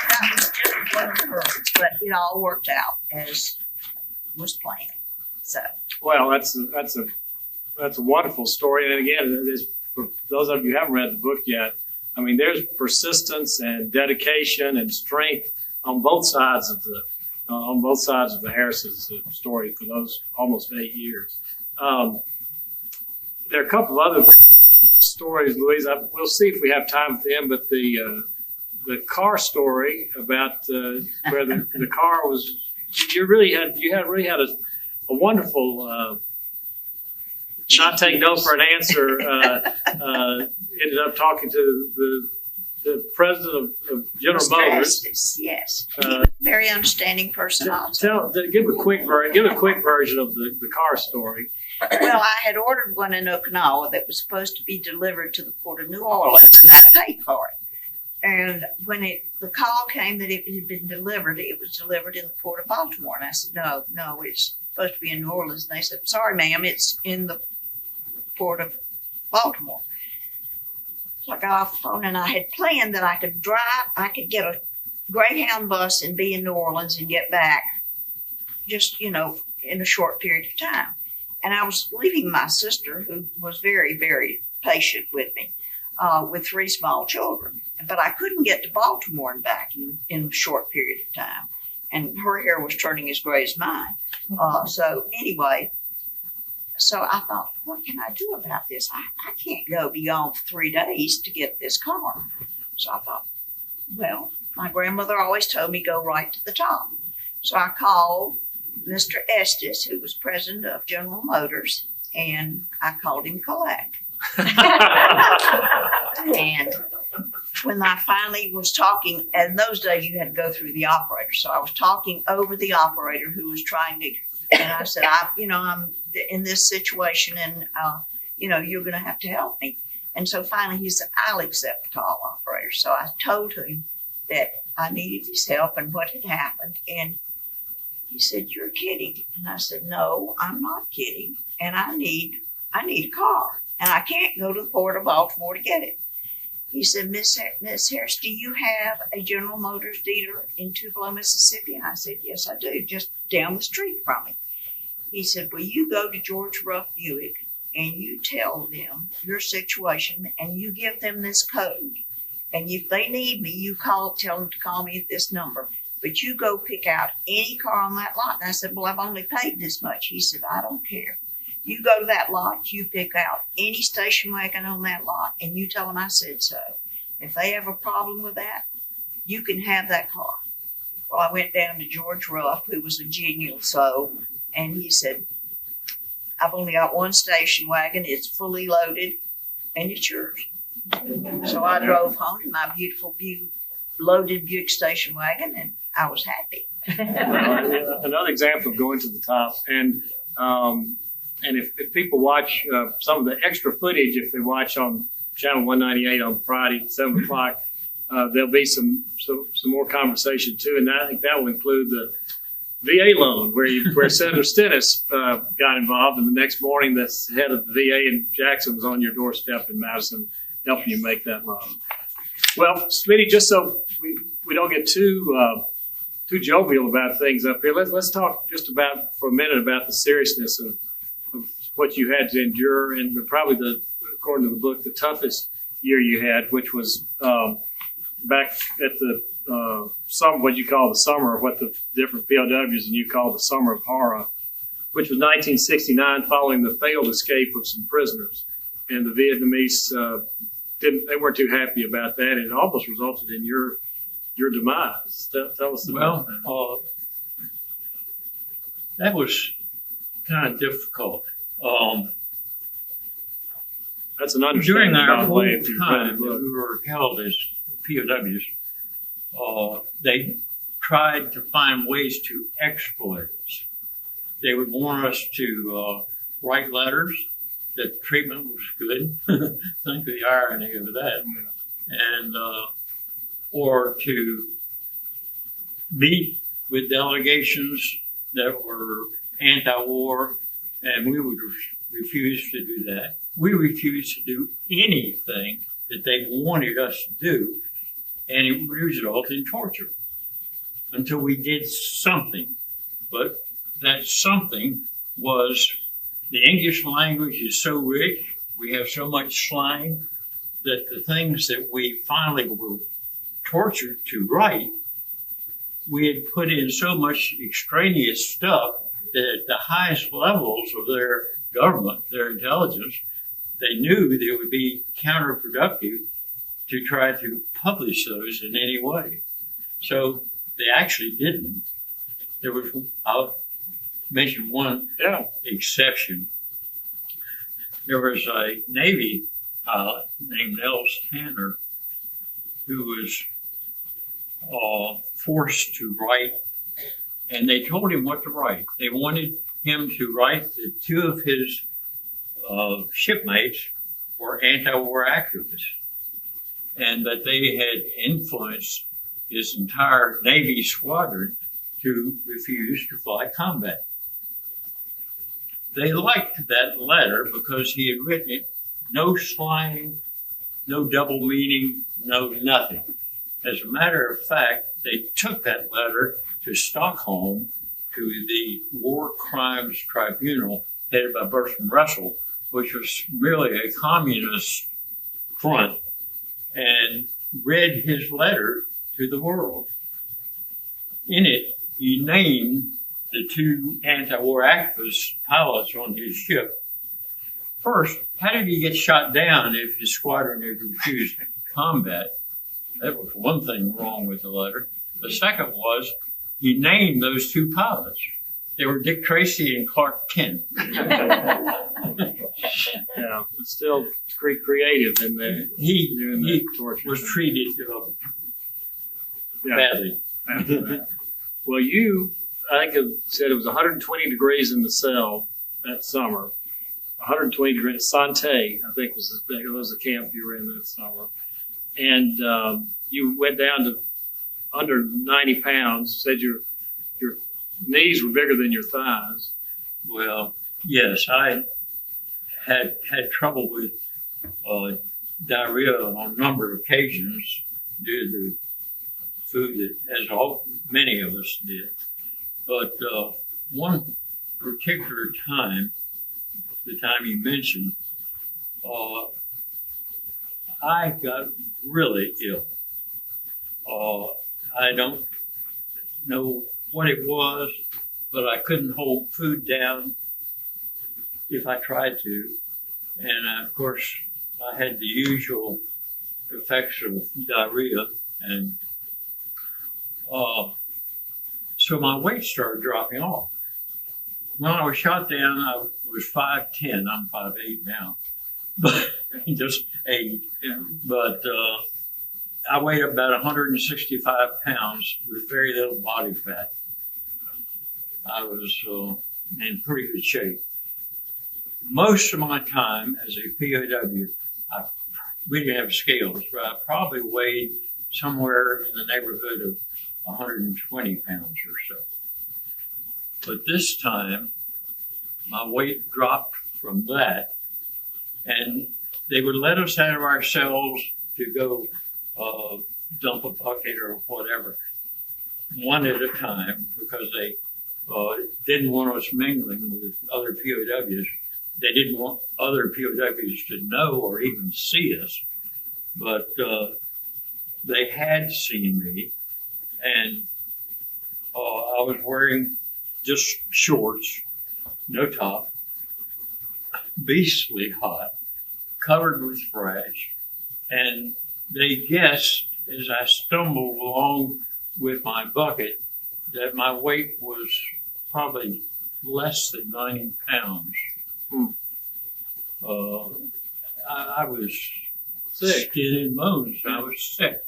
that was just one of her, but it all worked out as was planned. So, Well, that's a wonderful story. And again, for those of you who haven't read the book yet, I mean, there's persistence and dedication and strength on both sides of the Harris's story for those almost 8 years. There are a couple of other stories, Louise. We'll see if we have time at the end, but the car story about where the car was. You really had a wonderful. Not take no for an answer. Ended up talking to the president of General Mr. Motors. Estes, yes, he was a very understanding person. Also, Give a quick version of the car story. well, I had ordered one in Okinawa that was supposed to be delivered to the port of New Orleans, and I paid for it. And when the call came that it had been delivered, it was delivered in the port of Baltimore. And I said, no, it's supposed to be in New Orleans. And they said, sorry, ma'am, it's in the port of Baltimore. So I got off the phone and I had planned that I could get a Greyhound bus and be in New Orleans and get back just, in a short period of time. And I was leaving my sister, who was very, very patient with me, with 3 small children. But I couldn't get to Baltimore and back in a short period of time. And her hair was turning as gray as mine. So I thought, what can I do about this? I can't go beyond 3 days to get this car. So I thought, well, my grandmother always told me go right to the top. So I called Mr. Estes, who was president of General Motors, and I called him collect. And when I finally was talking, and in those days you had to go through the operator. So I was talking over the operator who was trying to, and I said, I'm in this situation and, you're going to have to help me. And so finally he said, I'll accept the call, operator. So I told him that I needed his help and what had happened. And he said, you're kidding. And I said, no, I'm not kidding. And I need a car. And I can't go to the port of Baltimore to get it. He said, Miss Harris, do you have a General Motors dealer in Tupelo, Mississippi? And I said, yes, I do, just down the street from me. He said, well, you go to George Ruff Buick and you tell them your situation and you give them this code. And if they need me, you tell them to call me at this number. But you go pick out any car on that lot. And I said, well, I've only paid this much. He said, I don't care. You go to that lot, you pick out any station wagon on that lot, and you tell them I said so. If they have a problem with that, you can have that car. Well, I went down to George Ruff, who was a genial soul, and he said, I've only got one station wagon, it's fully loaded, and it's yours. So I drove home in my beautiful loaded Buick station wagon, and I was happy. Another example of going to the top, and if people watch some of the extra footage, if they watch on channel 198 on Friday, 7 o'clock, there'll be some more conversation too, and I think that will include the VA loan where Senator Stennis got involved, and the next morning the head of the VA in Jackson was on your doorstep in Madison helping you make that loan. Well, Smitty, just so we don't get too jovial about things up here, let's talk just about for a minute about the seriousness of what you had to endure, and probably according to the book, the toughest year you had, which was back at the what you call the summer, or what the different POWs and you call the summer of horror, which was 1969, following the failed escape of some prisoners, and the Vietnamese they weren't too happy about that, and it almost resulted in your demise. Tell us about that. Well, that was kind of difficult. That's an understatement. During our by the whole way, if you've read time the that book. we were held as POWs, they tried to find ways to exploit us. They would want us to write letters that the treatment was good. Think of the irony of that. And or to meet with delegations that were anti-war, and we would refuse to do that. We refused to do anything that they wanted us to do, and it resulted in torture until we did something. But that something was the English language is so rich, we have so much slang, that the things that we finally were tortured to write, we had put in so much extraneous stuff that at the highest levels of their government, their intelligence, they knew that it would be counterproductive to try to publish those in any way. So they actually didn't. I'll mention one exception. There was a Navy pilot named Nels Tanner who was forced to write, and they told him what to write. They wanted him to write that two of his shipmates were anti-war activists, and that they had influenced his entire Navy squadron to refuse to fly combat. They liked that letter because he had written it, no slang, no double meaning, no nothing. As a matter of fact, they took that letter to Stockholm to the War Crimes Tribunal headed by Bertrand Russell, which was merely a communist front, and read his letter to the world. In it, he named the two anti-war activist pilots on his ship. First, how did he get shot down if his squadron had refused combat? That was one thing wrong with the letter. The second was he named those two pilots. They were Dick Tracy and Clark Kent. Yeah, it's still creative in the He torture. was treated badly. Well, I think it said it was 120 degrees in the cell that summer. 120 degrees. Sante, I think, was the camp you were in that summer. And you went down to under 90 pounds. Said your knees were bigger than your thighs. Well, yes, I had trouble with diarrhea on a number of occasions due to food that, as many of us did. But one particular time, the time you mentioned, I got really ill. I don't know what it was, but I couldn't hold food down. if I tried to. And of course, I had the usual effects of diarrhea, and so my weight started dropping off. When I was shot down, I was 5'10". I'm 5'8" now, but just age. But I weighed about 165 pounds with very little body fat. I was in pretty good shape. Most of my time as a POW, we didn't have scales, but I probably weighed somewhere in the neighborhood of 120 pounds or so. But this time, my weight dropped from that, and they would let us out of our cells to go dump a bucket or whatever, one at a time, because they didn't want us mingling with other POWs. They didn't want other POWs to know or even see us, but they had seen me, and I was wearing just shorts, no top, beastly hot, covered with thrash, and they guessed as I stumbled along with my bucket that my weight was probably less than 90 pounds. I was sick, skin and bones. I was sick.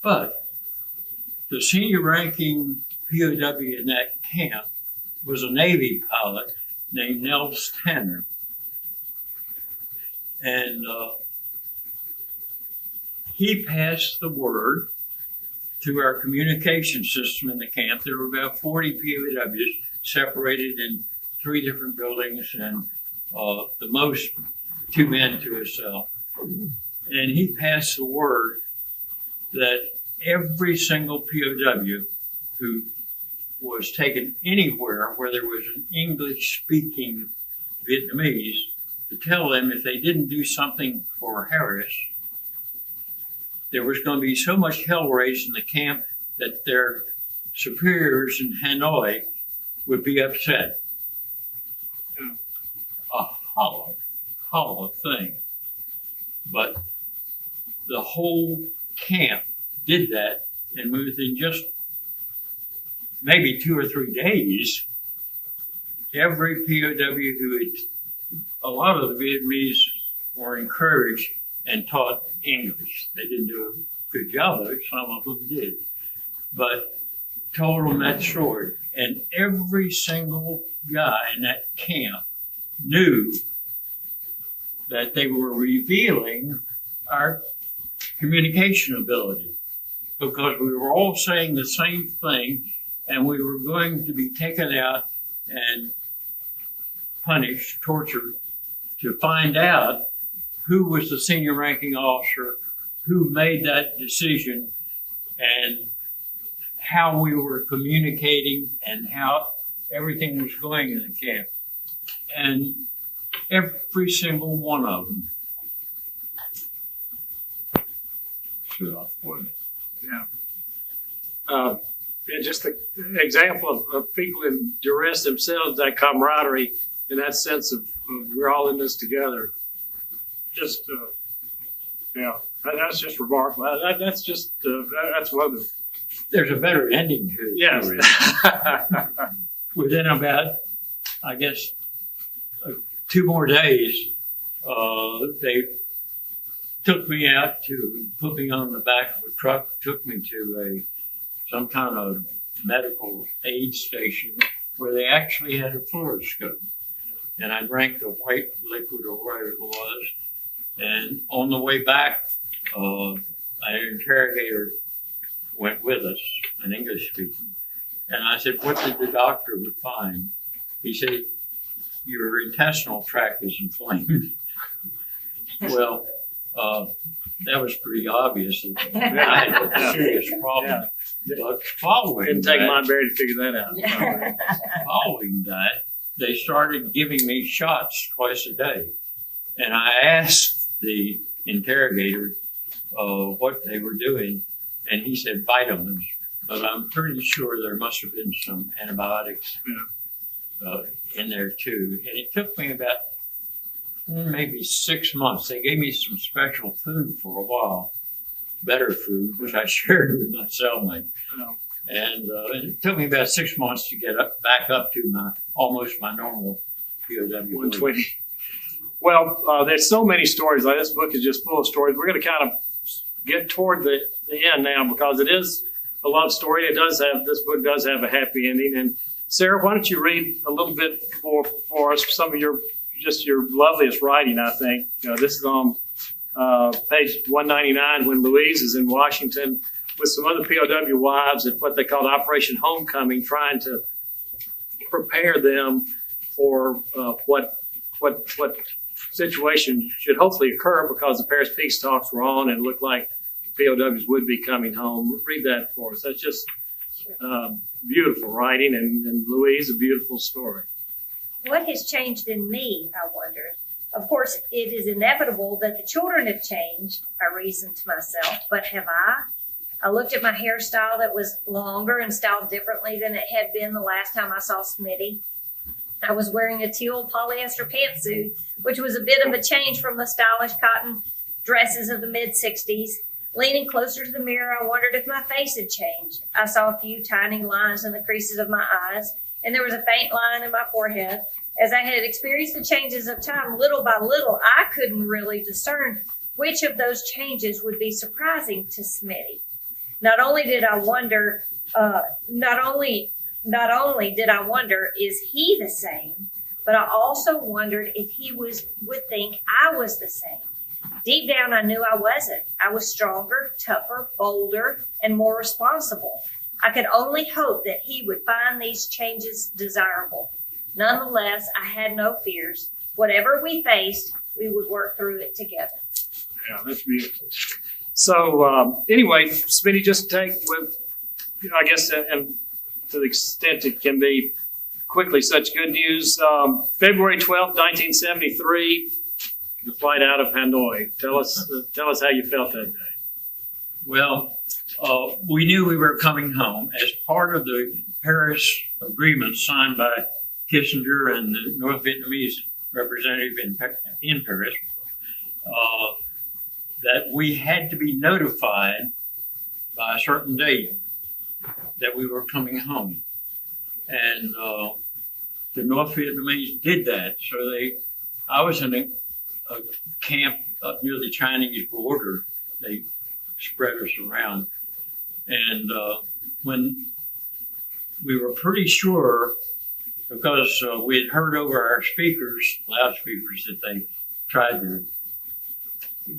But the senior ranking POW in that camp was a Navy pilot named Nels Tanner. And he passed the word through our communication system in the camp. There were about 40 POWs separated in 3 different buildings, and the most 2 men to a cell. And he passed the word that every single POW who was taken anywhere where there was an English-speaking Vietnamese, to tell them if they didn't do something for Harris, there was going to be so much hell raised in the camp that their superiors in Hanoi would be upset. A hollow thing. But the whole camp did that, and within just maybe 2 or 3 days, every POW who had, a lot of the Vietnamese were encouraged and taught English. They didn't do a good job of it, some of them did, but told them that story. And every single guy in that camp knew that they were revealing our communication ability, because we were all saying the same thing, and we were going to be taken out and punished, tortured, to find out who was the senior ranking officer, who made that decision, and how we were communicating and how everything was going in the camp. And every single one of them stood up for me. Yeah. Just an example of people in duress themselves, that camaraderie and that sense of we're all in this together. Just, that's just remarkable. That's just, that's one of the. There's a better ending to it. Yes. Within about, I guess, 2 more days, they took me out to put me on the back of a truck, took me to some kind of medical aid station where they actually had a fluoroscope. And I drank the white liquid or whatever it was. And on the way back, an interrogator went with us, an English speaking. And I said, what did the doctor find? He said, your intestinal tract is inflamed. Well, that was pretty obvious that I had a serious problem. Yeah. But following Didn't take that, mine very to figure that out. following that, they started giving me shots twice a day. And I asked the interrogator what they were doing, and he said vitamins. But I'm pretty sure there must have been some antibiotics. Yeah. in there too. And it took me about maybe 6 months. They gave me some special food for a while, better food, which I shared with my cellmate. Oh. And it took me about 6 months to get back up to almost my normal POW weight. 120. Well, there's so many stories. Like, this book is just full of stories. We're going to kind of get toward the end now because it is a love story. This book does have a happy ending. And Sarah, why don't you read a little bit for us some of your loveliest writing, I think. This is on page 199 when Louise is in Washington with some other POW wives at what they called Operation Homecoming, trying to prepare them for what situation should hopefully occur because the Paris peace talks were on and it looked like POWs would be coming home. Read that for us. That's just beautiful writing, and Louise, a beautiful story. What has changed in me, I wondered. Of course, it is inevitable that the children have changed, I reasoned to myself, but have I? I looked at my hairstyle that was longer and styled differently than it had been the last time I saw Smitty. I was wearing a teal polyester pantsuit, which was a bit of a change from the stylish cotton dresses of the mid-60s. Leaning closer to the mirror, I wondered if my face had changed. I saw a few tiny lines in the creases of my eyes, and there was a faint line in my forehead. As I had experienced the changes of time little by little, I couldn't really discern which of those changes would be surprising to Smitty. Not only did I wonder, is he the same, but I also wondered if he would think I was the same. Deep down, I knew I wasn't. I was stronger, tougher, bolder, and more responsible. I could only hope that he would find these changes desirable. Nonetheless, I had no fears. Whatever we faced, we would work through it together. Yeah, that's beautiful. So anyway, Smitty, just take with, I guess, and to the extent it can be quickly such good news. February 12th, 1973, the flight out of Hanoi. Tell us how you felt that day. Well, we knew we were coming home as part of the Paris Agreement signed by Kissinger and the North Vietnamese representative in Paris, that we had to be notified by a certain date that we were coming home. And the North Vietnamese did that. So I was in a camp up near the Chinese border. They spread us around. And when we were pretty sure, because we had heard over our loudspeakers, that they tried to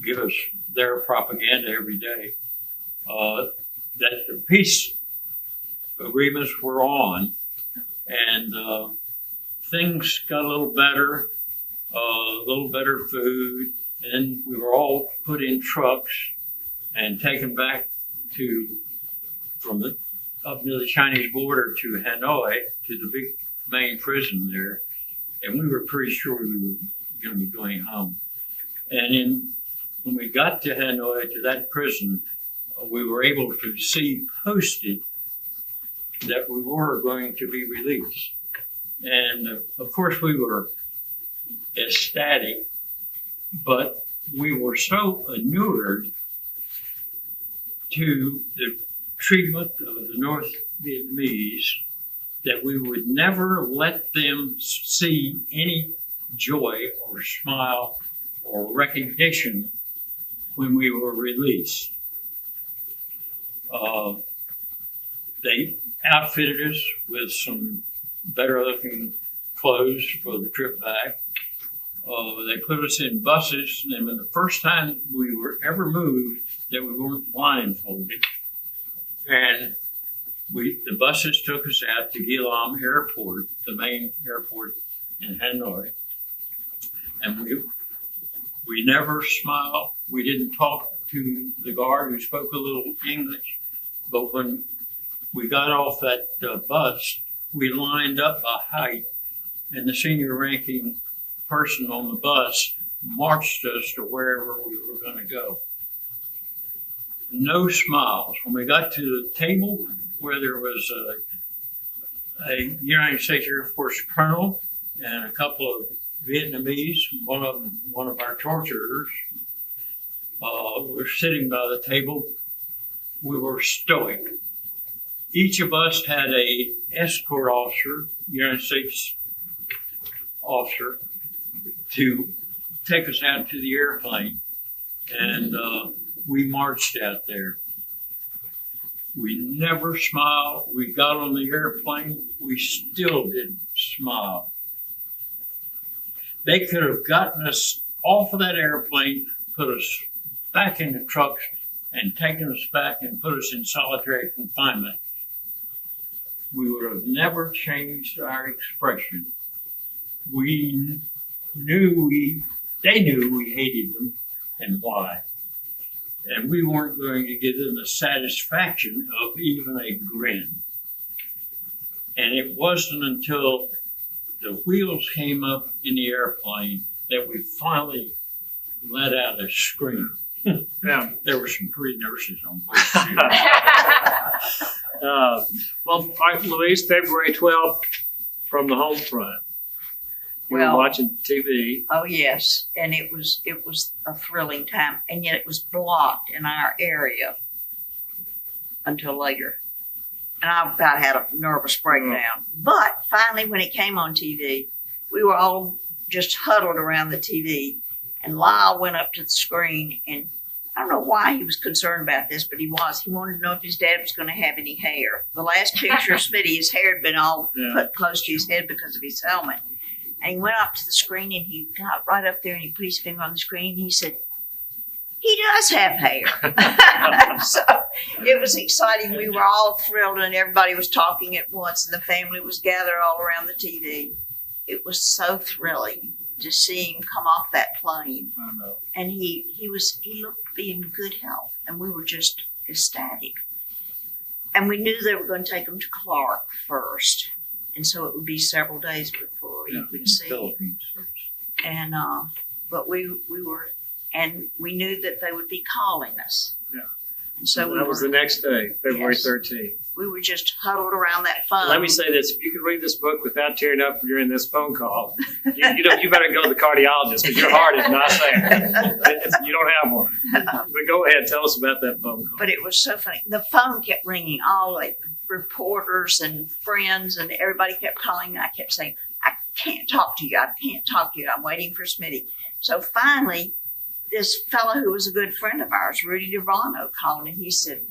give us their propaganda every day, that the peace agreements were on, and things got a little better food, and we were all put in trucks and taken back up near the Chinese border to Hanoi, to the big main prison there, and we were pretty sure we were going to be going home. And when we got to Hanoi, to that prison, we were able to see posted that we were going to be released. And of course we were ecstatic, but we were so inured to the treatment of the North Vietnamese that we would never let them see any joy or smile or recognition when we were released. They outfitted us with some better looking clothes for the trip back. They put us in buses, and the first time we were ever moved that we weren't blindfolded. And the buses took us out to Gilam Airport, the main airport in Hanoi. And we never smiled. We didn't talk to the guard who spoke a little English. But when we got off that bus, we lined up by height, and the senior ranking person on the bus marched us to wherever we were going to go. No smiles. When we got to the table where there was a United States Air Force colonel and a couple of Vietnamese. One of our torturers, were sitting by the table. We were stoic. Each of us had a escort officer, United States officer, to take us out to the airplane, and we marched out there. We never smiled. We got on the airplane. We still didn't smile. They could have gotten us off of that airplane, put us back in the trucks, and taken us back and put us in solitary confinement. We would have never changed our expression. They knew we hated them and why. And we weren't going to give them the satisfaction of even a grin. And it wasn't until the wheels came up in the airplane that we finally let out a scream. Yeah. There were some pretty nurses on board too. Well, all right, Louise, February 12th from the home front. You Well- were watching TV. Oh, yes, and it was a thrilling time, and yet it was blocked in our area until later. And I about had a nervous breakdown. But finally, when it came on TV, we were all just huddled around the TV, and Lyle went up to the screen, and I don't know why he was concerned about this, but he was. He wanted to know if his dad was going to have any hair. The last picture of Smitty, his hair had been all put close to his head because of his helmet. And he went up to the screen and he got right up there and he put his finger on the screen and he said, he does have hair. So it was exciting. We were all thrilled and everybody was talking at once and the family was gathered all around the TV. It was so thrilling to see him come off that plane. I know. And he looked to be in good health and we were just ecstatic. And we knew they were going to take him to Clark first. And so it would be several days before we would see him. Philippines. And but we knew that they would be calling us. Yeah. And so that was the next day, February Yes. 13th. we were just huddled around that phone. Let me say this: if you could read this book without tearing up during this phone call, you better go to the cardiologist because your heart is not there. You don't have one. But go ahead, tell us about that phone call. But it was so funny. The phone kept ringing. All like reporters and friends and everybody kept calling. And I kept saying, "I can't talk to you. I can't talk to you. I'm waiting for Smitty." So finally, this fellow who was a good friend of ours, Rudy DeVano, called and he said,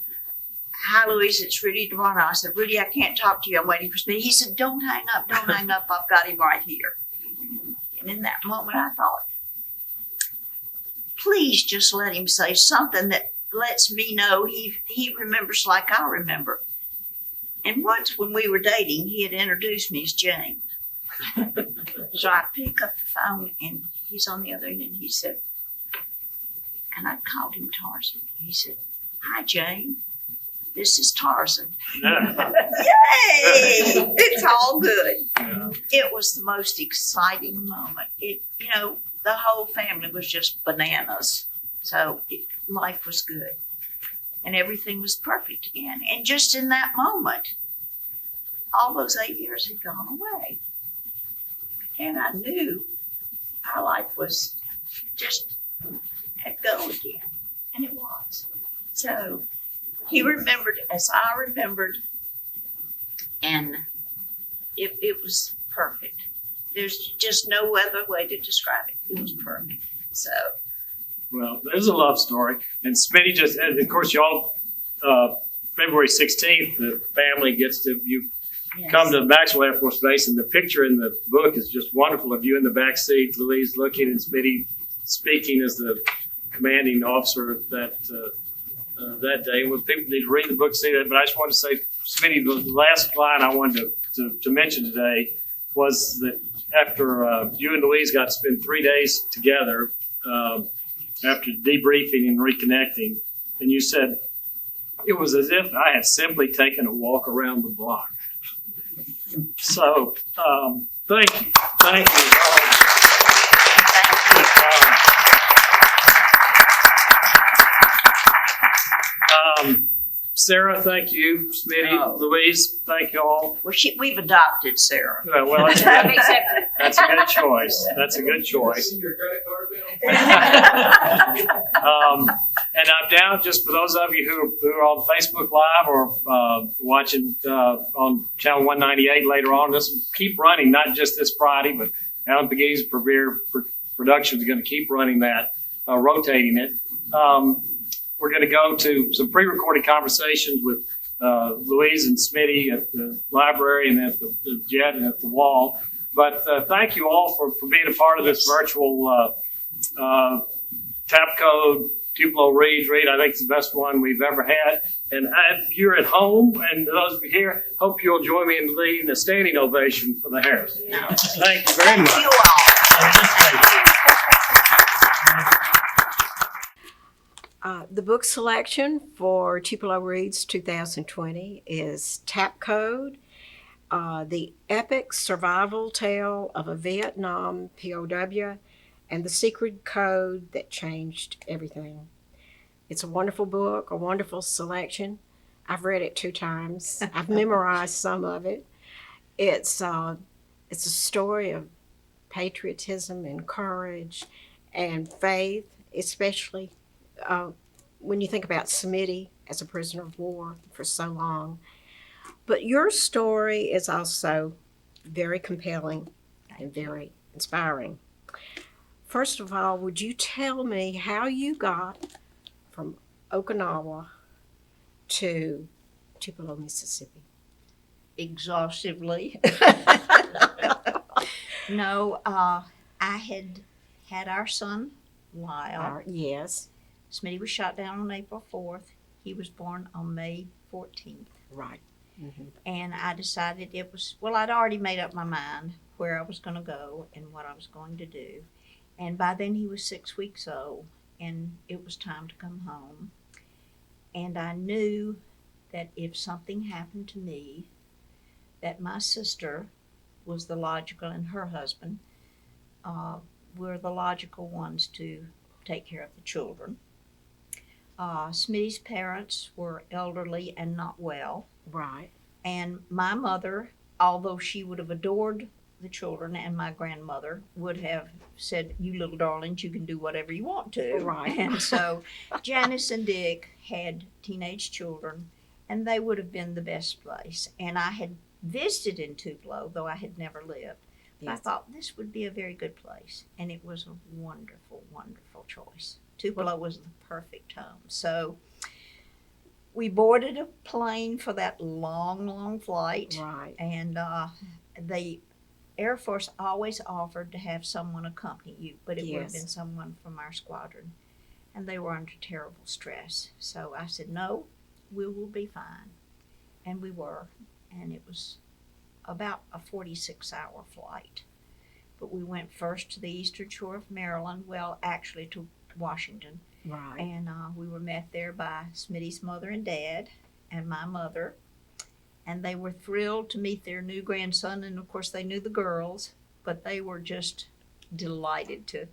"Hi, Louise, it's Rudy DeVano." I said, "Rudy, I can't talk to you. I'm waiting for Smitty." He said, "Don't hang up. Don't hang up. I've got him right here." And in that moment, I thought, please just let him say something that lets me know he remembers like I remember. And once when we were dating, he had introduced me as Jane. So I pick up the phone and he's on the other end and he said, and I called him Tarzan. He said, "Hi, Jane. This is Tarzan." Yay! It's all good. Yeah. It was the most exciting moment. The whole family was just bananas. So life was good. And everything was perfect again. And just in that moment, all those 8 years had gone away. And I knew our life was just at go again. And it was. So he remembered as I remembered. And it was perfect. There's just no other way to describe it. It was perfect. So Well, there's a love story. And Smitty and of course, y'all, February 16th, the family gets to, you yes. come to Maxwell Air Force Base, and the picture in the book is just wonderful of you in the back seat, Louise looking, and Smitty speaking as the commanding officer of that day. Well, people need to read the book to see that, but I just wanted to say, Smitty, the last line I wanted to mention today was that after you and Louise got to spend 3 days together, after debriefing and reconnecting, and you said, it was as if I had simply taken a walk around the block. So, thank you. Thank you. Sarah, thank you. Smitty, Oh. Louise, thank you all. Well, we've adopted Sarah. Well, that's, Except that's a good choice. That's a good choice. And I'm down, just for those of you who are on Facebook Live or watching on Channel 198 later on, this will keep running, not just this Friday, but Alan Pegues Premier Productions is going to keep running that, rotating it. We're going to go to some pre-recorded conversations with Louise and Smitty at the library and at the Jet and at the Wall. But thank you all for being a part of this virtual Tap Code Tupelo Read. I think it's the best one we've ever had. And you're at home, and those of you here, hope you'll join me in leading a standing ovation for the Harris. Thank you very much. Thank you all. The book selection for Tupelo Reads 2020 is Tap Code, the epic survival tale of a Vietnam POW and the secret code that changed everything. It's a wonderful book, a wonderful selection. I've read it 2 times. I've memorized some of it. It's a story of patriotism and courage and faith, especially when you think about Smitty as a prisoner of war for so long. But your story is also very compelling and very inspiring. First of all, would you tell me how you got from Okinawa to Tupelo, Mississippi? Exhaustively. No, I had our son, Lyle. Yes, Smitty was shot down on April 4th. He was born on May 14th. right. And I decided I'd already made up my mind where I was going to go and what I was going to do. And by then he was 6 weeks old, and it was time to come home. And I knew that if something happened to me, that my sister was the logical, and her husband were the logical ones to take care of the children. Smitty's parents were elderly and not well. Right. And my mother, although she would have adored the children, and my grandmother would have said, "You little darlings, you can do whatever you want to." Right. And so Janice and Dick had teenage children, and they would have been the best place. And I had visited in Tupelo, though I had never lived. I Yes. thought this would be a very good place, and it was a wonderful, wonderful choice. Tupelo was the perfect home. So we boarded a plane for that long, long flight, Right. and the Air Force always offered to have someone accompany you, but it would have Yes. been someone from our squadron, and they were under terrible stress. So I said, "No, we will be fine," and we were, and it was about a 46-hour flight. But we went first to the eastern shore of Maryland, well, actually to Washington, Right. and we were met there by Smitty's mother and dad and my mother, and they were thrilled to meet their new grandson, and of course they knew the girls, but they were just delighted to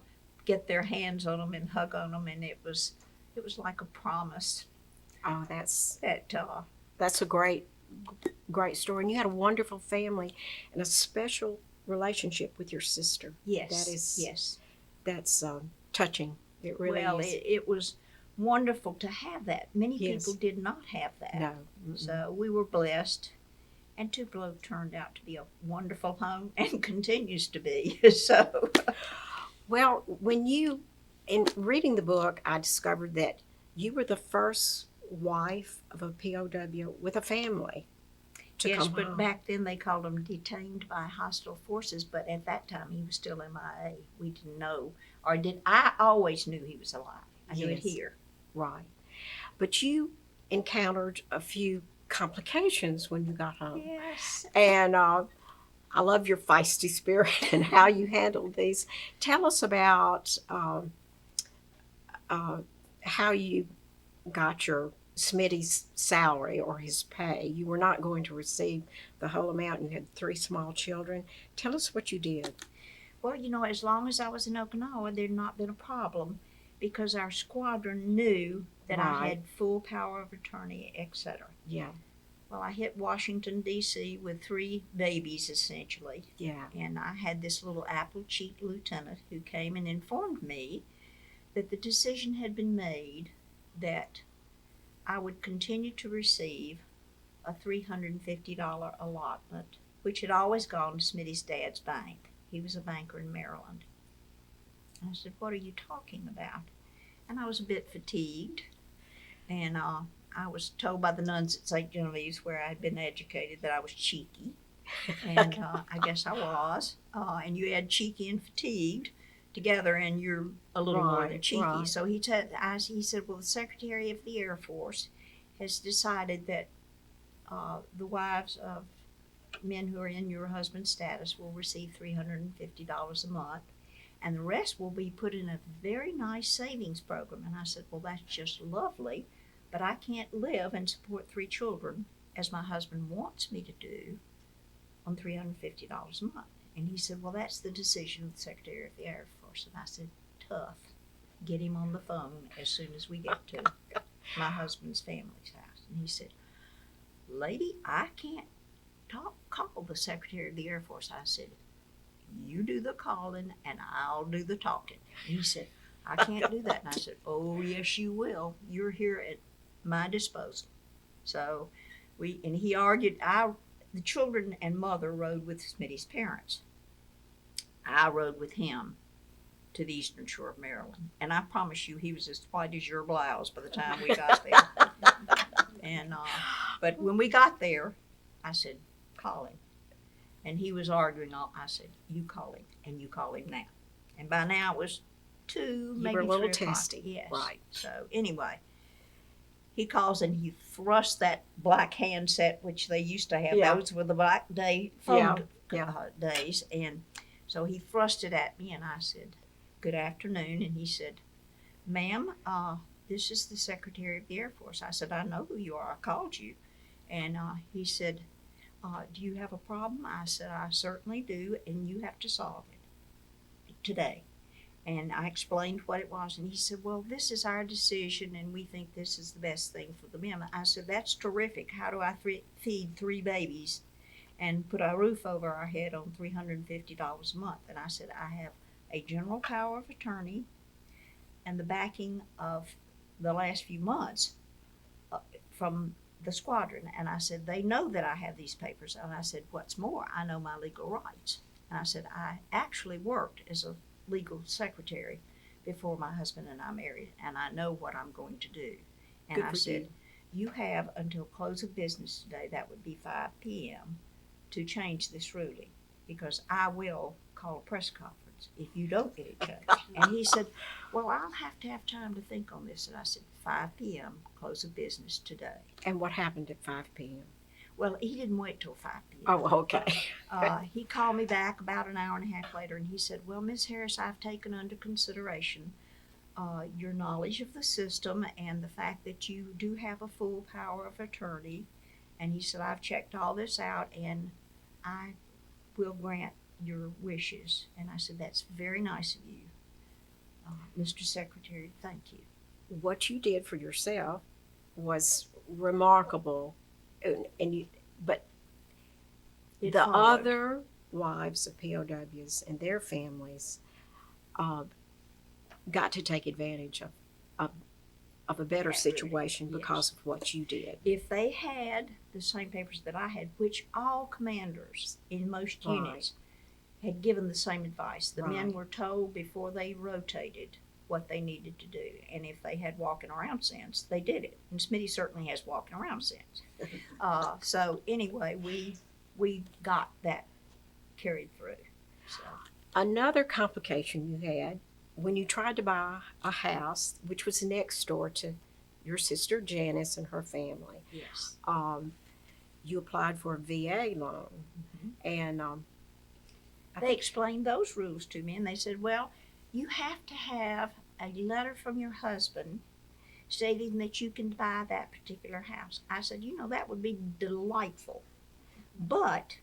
get their hands on them and hug on them, and it was like a promise Oh, that's that a great story. And you had a wonderful family and a special relationship with your sister. yes, That is- yes. That's touching. It really Well, is. it was wonderful to have that. Many Yes. people did not have that. No. Mm-mm. So we were blessed, and Tupelo turned out to be a wonderful home and continues to be. So, Well, in reading the book, I discovered that you were the first wife of a POW with a family to yes, come but home. back then they called him detained by hostile forces, but at that time he was still MIA. We didn't know, I always knew he was alive. I knew it Yes. here. Right. But you encountered a few complications when you got home. Yes. And I love your feisty spirit and how you handled these. Tell us about how you got your Smitty's salary or his pay. You were not going to receive the whole amount, and you had 3 small children. Tell us what you did. Well, as long as I was in Okinawa, there'd not been a problem. because our squadron knew that I Right. had full power of attorney, etc. Yeah, Well, I hit Washington, D.C. with 3 babies, essentially. yeah. And I had this little apple-cheeked lieutenant who came and informed me that the decision had been made that I would continue to receive a $350 allotment, which had always gone to Smitty's dad's bank. He was a banker in Maryland. I said, "What are you talking about?" And I was a bit fatigued, and I was told by the nuns at St. Genevieve's, where I had been educated, that I was cheeky, and I guess I was. And you add cheeky and fatigued together, and you're a little more than Right, cheeky. right. So he said, "Well, the Secretary of the Air Force has decided that the wives of men who are in your husband's status will receive $350 a month, and the rest will be put in a very nice savings program." And I said, "Well, that's just lovely, but I can't live and support 3 children as my husband wants me to do on $350 a month." And he said, "Well, that's the decision of the Secretary of the Air Force." And I said, "Tough. Get him on the phone as soon as we get to my husband's family's house." And he said, "Lady, I can't call the Secretary of the Air Force." I said, "You do the calling and I'll do the talking." And he said, "I can't do that." And I said, "Oh, yes, you will. You're here at my disposal." So he argued. The children and mother rode with Smitty's parents. I rode with him to the eastern shore of Maryland. And I promise you, he was as white as your blouse by the time we got there. And but when we got there, I said, "Call him." And he was arguing. I said, "You call him, and you call him now." And by now it was 2, maybe 3 were a little o'clock. testy. Yes. Right. So anyway, he calls and he thrusts that black handset, which they used to have. Yeah. Those were the black Yeah, phone yeah. days. And so he thrust it at me, and I said, "Good afternoon." And he said, "Ma'am, this is the Secretary of the Air Force." I said, "I know who you are. I called you." And he said, "Do you have a problem?" I said, "I certainly do, and you have to solve it today." And I explained what it was, and he said, "Well, this is our decision, and we think this is the best thing for the men." I said, "That's terrific. How do I feed 3 babies and put a roof over our head on $350 a month?" And I said, "I have a general power of attorney and the backing of the last few months from the squadron." And I said, "They know that I have these papers." And I said, "What's more, I know my legal rights." And I said, "I actually worked as a legal secretary before my husband and I married, and I know what I'm going to do." And Good I for said, you. "You have until close of business today," that would be 5 p.m., "to change this ruling, because I will call a press conference if you don't get it changed." And he said, "Well, I'll have time to think on this." And I said, 5 p.m., close of business today. And what happened at 5 p.m.? Well, he didn't wait till 5 p.m. Oh, okay. He called me back about an hour and a half later, and he said, "Well, Miss Harris, I've taken under consideration your knowledge of the system and the fact that you do have a full power of attorney." And he said, "I've checked all this out, and I will grant your wishes." And I said, "That's very nice of you, Mr. Secretary. Thank you." What you did for yourself was remarkable, but It the followed. other wives of POWs and their families got to take advantage of a better situation Yes. because of what you did. If they had the same papers that I had, which all commanders in most Right. units had given the same advice. The men Right. were told before they rotated what they needed to do, and if they had walking around sense, they did it. And Smitty certainly has walking around sense. So anyway, we got that carried through. So Another complication you had when you tried to buy a house, which was next door to your sister Janice and her family, yes, you applied for a VA loan, and they explained those rules to me, and they said, "Well, you have to have a letter from your husband stating that you can buy that particular house." I said, "That would be delightful, but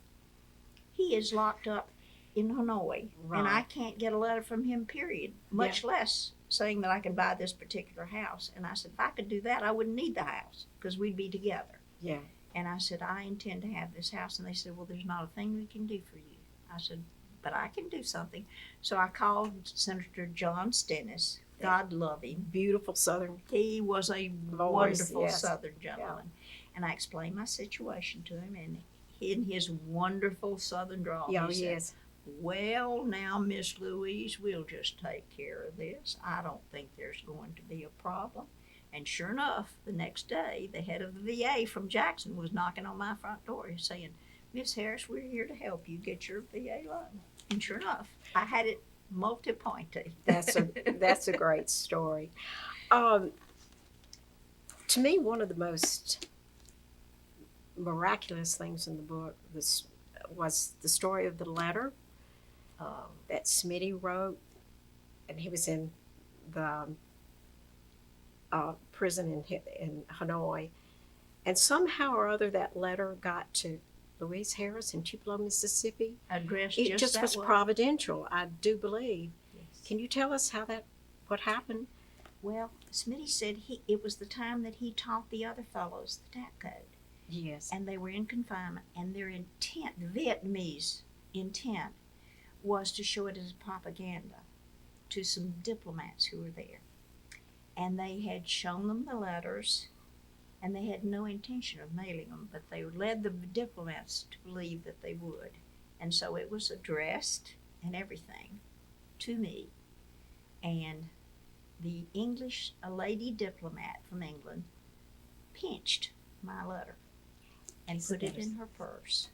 he is locked up in Hanoi, and I can't get a letter from him, period, much less saying that I could buy this particular house. And I said, if I could do that, I wouldn't need the house because we'd be together. Yeah. And I said, I intend to have this house. And they said, well, there's not a thing we can do for you. I said, but I can do something. So I called Senator John Stennis. God love him. Beautiful Southern. He was a Voice, wonderful yes. Southern gentleman. And I explained my situation to him, and in his wonderful Southern drawl, Yeah, he said, yes. well, now, Miss Louise, we'll just take care of this. I don't think there's going to be a problem. And sure enough, the next day, the head of the VA from Jackson was knocking on my front door saying, Miss Harris, we're here to help you get your VA loan. And sure enough, I had it multi-pointed. That's a great story. To me, one of the most miraculous things in the book was the story of the letter that Smitty wrote, and he was in the prison in Hanoi, and somehow or other that letter got to Louise Harris in Tupelo, Mississippi. Addressed It just that was way. providential, I do believe. Yes. Can you tell us what happened? Well, Smitty said it was the time that he taught the other fellows the tap code. Yes. And they were in confinement, and their intent, the Vietnamese intent, was to show it as propaganda to some diplomats who were there. And they had shown them the letters, and they had no intention of mailing them, but they led the diplomats to believe that they would. And so it was addressed and everything to me. And a lady diplomat from England, pinched my letter and put it in her purse.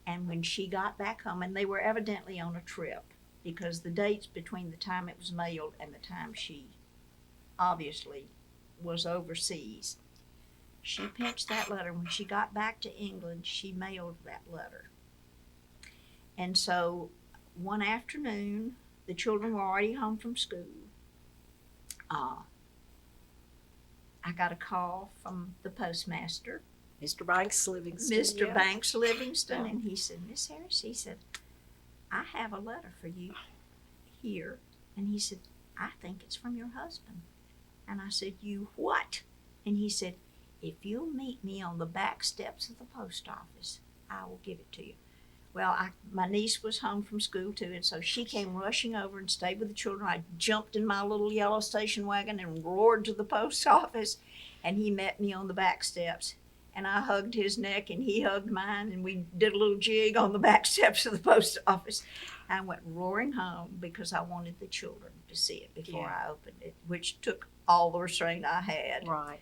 And when she got back home, and they were evidently on a trip, because the dates between the time it was mailed and the time she obviously was overseas, she pinched that letter. When she got back to England, she mailed that letter. And so one afternoon, the children were already home from school. I got a call from the postmaster, Mr. Banks Livingston. Mr. Yeah. Banks Livingston, Yeah. and he said, Miss Harris, he said, I have a letter for you here. And he said, I think it's from your husband. And I said, you what? And he said, if you'll meet me on the back steps of the post office, I will give it to you. Well, my niece was home from school too, and so she came rushing over and stayed with the children. I jumped in my little yellow station wagon and roared to the post office, and he met me on the back steps. And I hugged his neck, and he hugged mine, and we did a little jig on the back steps of the post office. I went roaring home because I wanted the children to see it before I opened it, which took all the restraint I had. Right.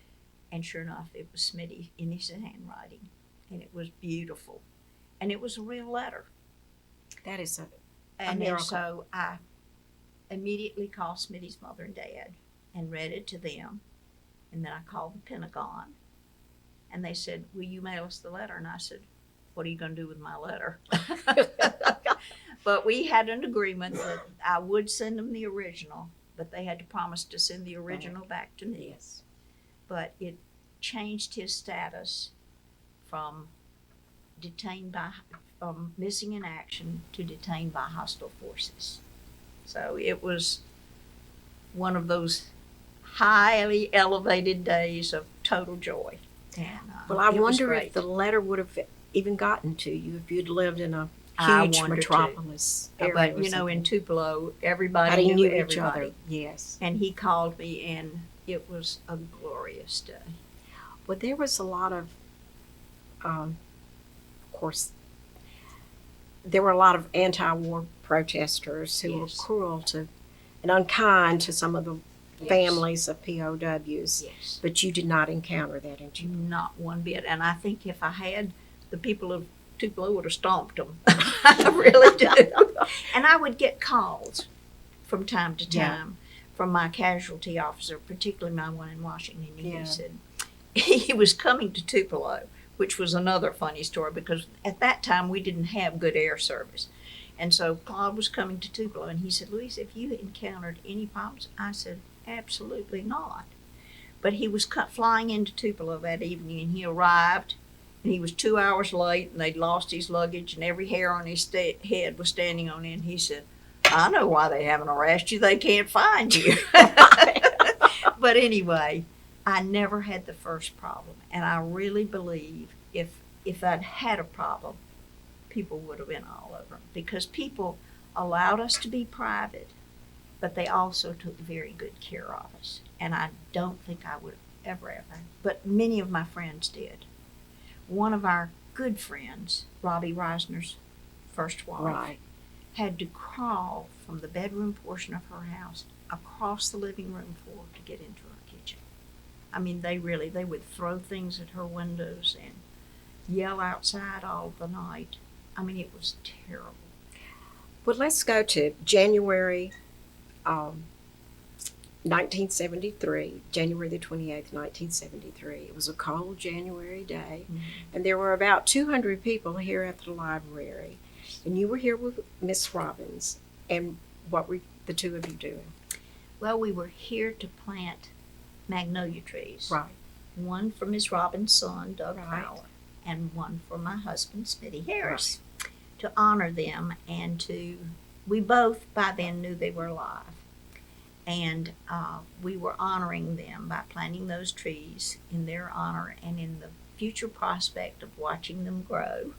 And sure enough, it was Smitty in his handwriting, and it was beautiful. And it was a real letter. That is a And then miracle. so I immediately called Smitty's mother and dad and read it to them. And then I called the Pentagon. And they said, will you mail us the letter? And I said, what are you going to do with my letter? But we had an agreement that I would send them the original, but they had to promise to send the original back to me. Yes. But it changed his status from missing in action to detained by hostile forces. So it was one of those highly elevated days of total joy. And, Well, I it was wonder great. if the letter would have even gotten to you if you'd lived in a I huge wonder, too. metropolis area. But or you know, in something. Tupelo, everybody Everybody knew knew each everybody. other. Yes. And he called me, and it was a glorious day. Well, there was a lot of course, there were a lot of anti-war protesters who were Yes. cruel to and unkind to some of the Yes. families of POWs. Yes. But you did not encounter that in Tupelo. Not one bit. And I think if I had, the people of Tupelo would have stomped them. I really do. And I would get calls from time to time from my casualty officer, particularly my one in Washington. And Yeah. he said he was coming to Tupelo, which was another funny story because at that time we didn't have good air service. And so Claude was coming to Tupelo, and he said, Louise, have you encountered any problems? I said, absolutely not. But he was flying into Tupelo that evening, and he arrived And he was 2 hours late, and they'd lost his luggage, and every hair on his head was standing on end. He said, I know why they haven't arrested you. They can't find you. But anyway, I never had the first problem. And I really believe if I'd had a problem, people would have been all over them. Because people allowed us to be private, but they also took very good care of us. And I don't think I would have ever, but many of my friends did. One of our good friends, Robbie Reisner's first wife, Right. had to crawl from the bedroom portion of her house across the living room floor to get into her kitchen. I mean, they would throw things at her windows and yell outside all the night. I mean, it was terrible. Well, let's go to January 1973, January the 28th, 1973. It was a cold January day, and there were about 200 people here at the library. And you were here with Miss Robbins. And what were the two of you doing? Well, we were here to plant magnolia trees. Right. One for Miss Robbins' son, Doug Right. Fowler, and one for my husband, Smitty Harris, to honor them and we both by then knew they were alive. And we were honoring them by planting those trees in their honor and in the future prospect of watching them grow.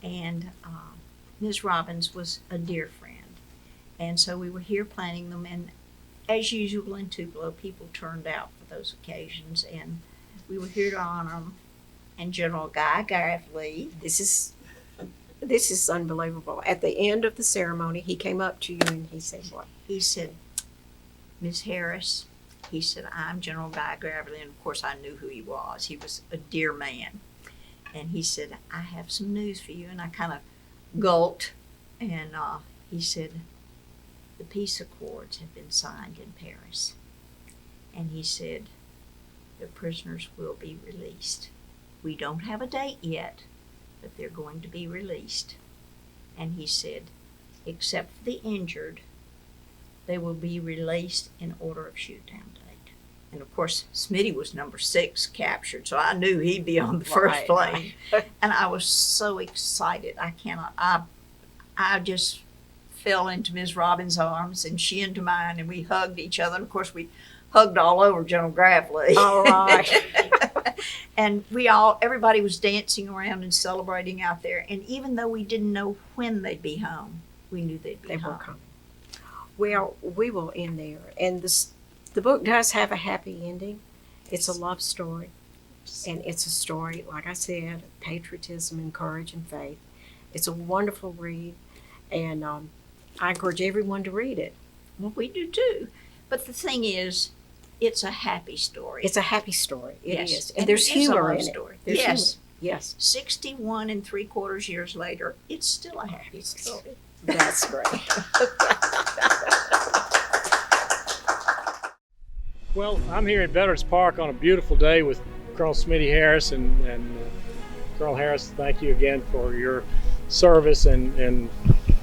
And Ms. Robbins was a dear friend. And so we were here planting them. And as usual in Tupelo, people turned out for those occasions. And we were here to honor them. And General Guy Gravely. This is unbelievable. At the end of the ceremony, he came up to you and he said what? He said, Miss Harris, he said, I'm General Guy Gravely. And of course I knew who he was. He was a dear man. And he said, I have some news for you. And I kind of gulped. And he said, the peace accords have been signed in Paris. And he said, the prisoners will be released. We don't have a date yet, but they're going to be released. And he said, except for the injured, they will be released in order of shoot-down date. And of course, Smitty was number 6 captured, so I knew he'd be on the first plane. And I was so excited. I just fell into Ms. Robbins' arms and she into mine, and we hugged each other. And of course, we hugged all over General Gravely. All right. And everybody was dancing around and celebrating out there. And even though we didn't know when they'd be home, we knew they'd be home. Were coming. Well, we will end there. And the book does have a happy ending. It's a love story. And it's a story, like I said, of patriotism and courage and faith. It's a wonderful read. And I encourage everyone to read it. Well, we do too. But the thing is, it's a happy story. It's a happy story. It is. Yes. And there's humor in it. Story. There's Yes. humor. Yes. 61 3/4 years later, it's still a happy story. That's great. Well, I'm here at Veterans Park on a beautiful day with Colonel Smitty Harris and Colonel Harris. Thank you again for your service and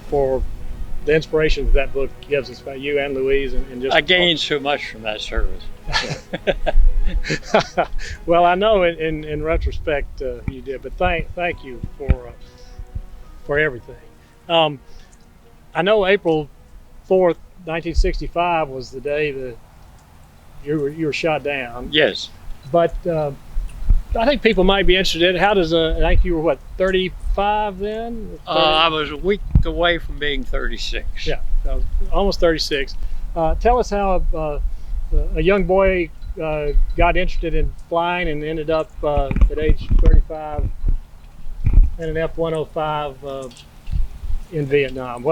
for the inspiration that book gives us about you and Louise and just. I gained so much from that service. Well, I know in retrospect you did, but thank you for everything. I know April 4th, 1965 was the day that you were shot down. Yes. But I think people might be interested. How does I think you were what, 35 then? I was a week away from being 36. Yeah, almost 36. Tell us how a young boy got interested in flying and ended up at age 35 in an F-105 in Vietnam.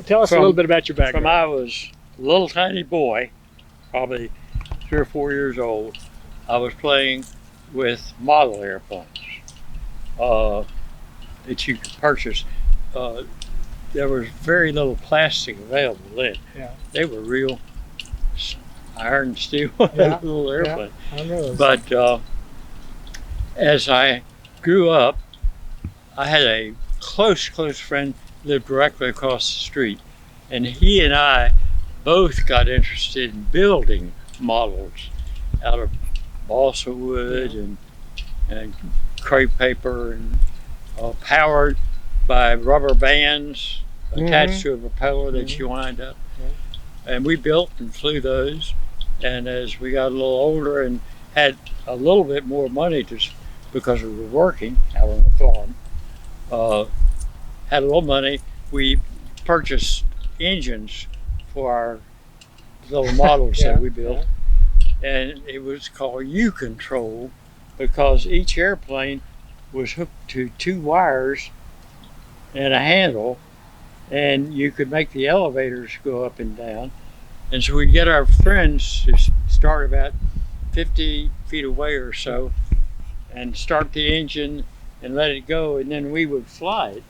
Tell us a little bit about your background. From I was a little tiny boy, probably 3 or 4 years old, I was playing with model airplanes that you could purchase. There was very little plastic available then. Yeah. They were real iron and steel little airplane. Yeah, I know. But as I grew up, I had a close friend lived directly across the street, and he and I both got interested in building models out of balsa wood and crepe paper and powered by rubber bands attached to a propeller that you wind up. And we built and flew those. And as we got a little older and had a little bit more money because we were working out on the farm, had a little money, we purchased engines for our little models that we built. And it was called U-Control because each airplane was hooked to 2 wires and a handle, and you could make the elevators go up and down. And so we'd get our friends to start about 50 feet away or so and start the engine and let it go, and then we would fly it.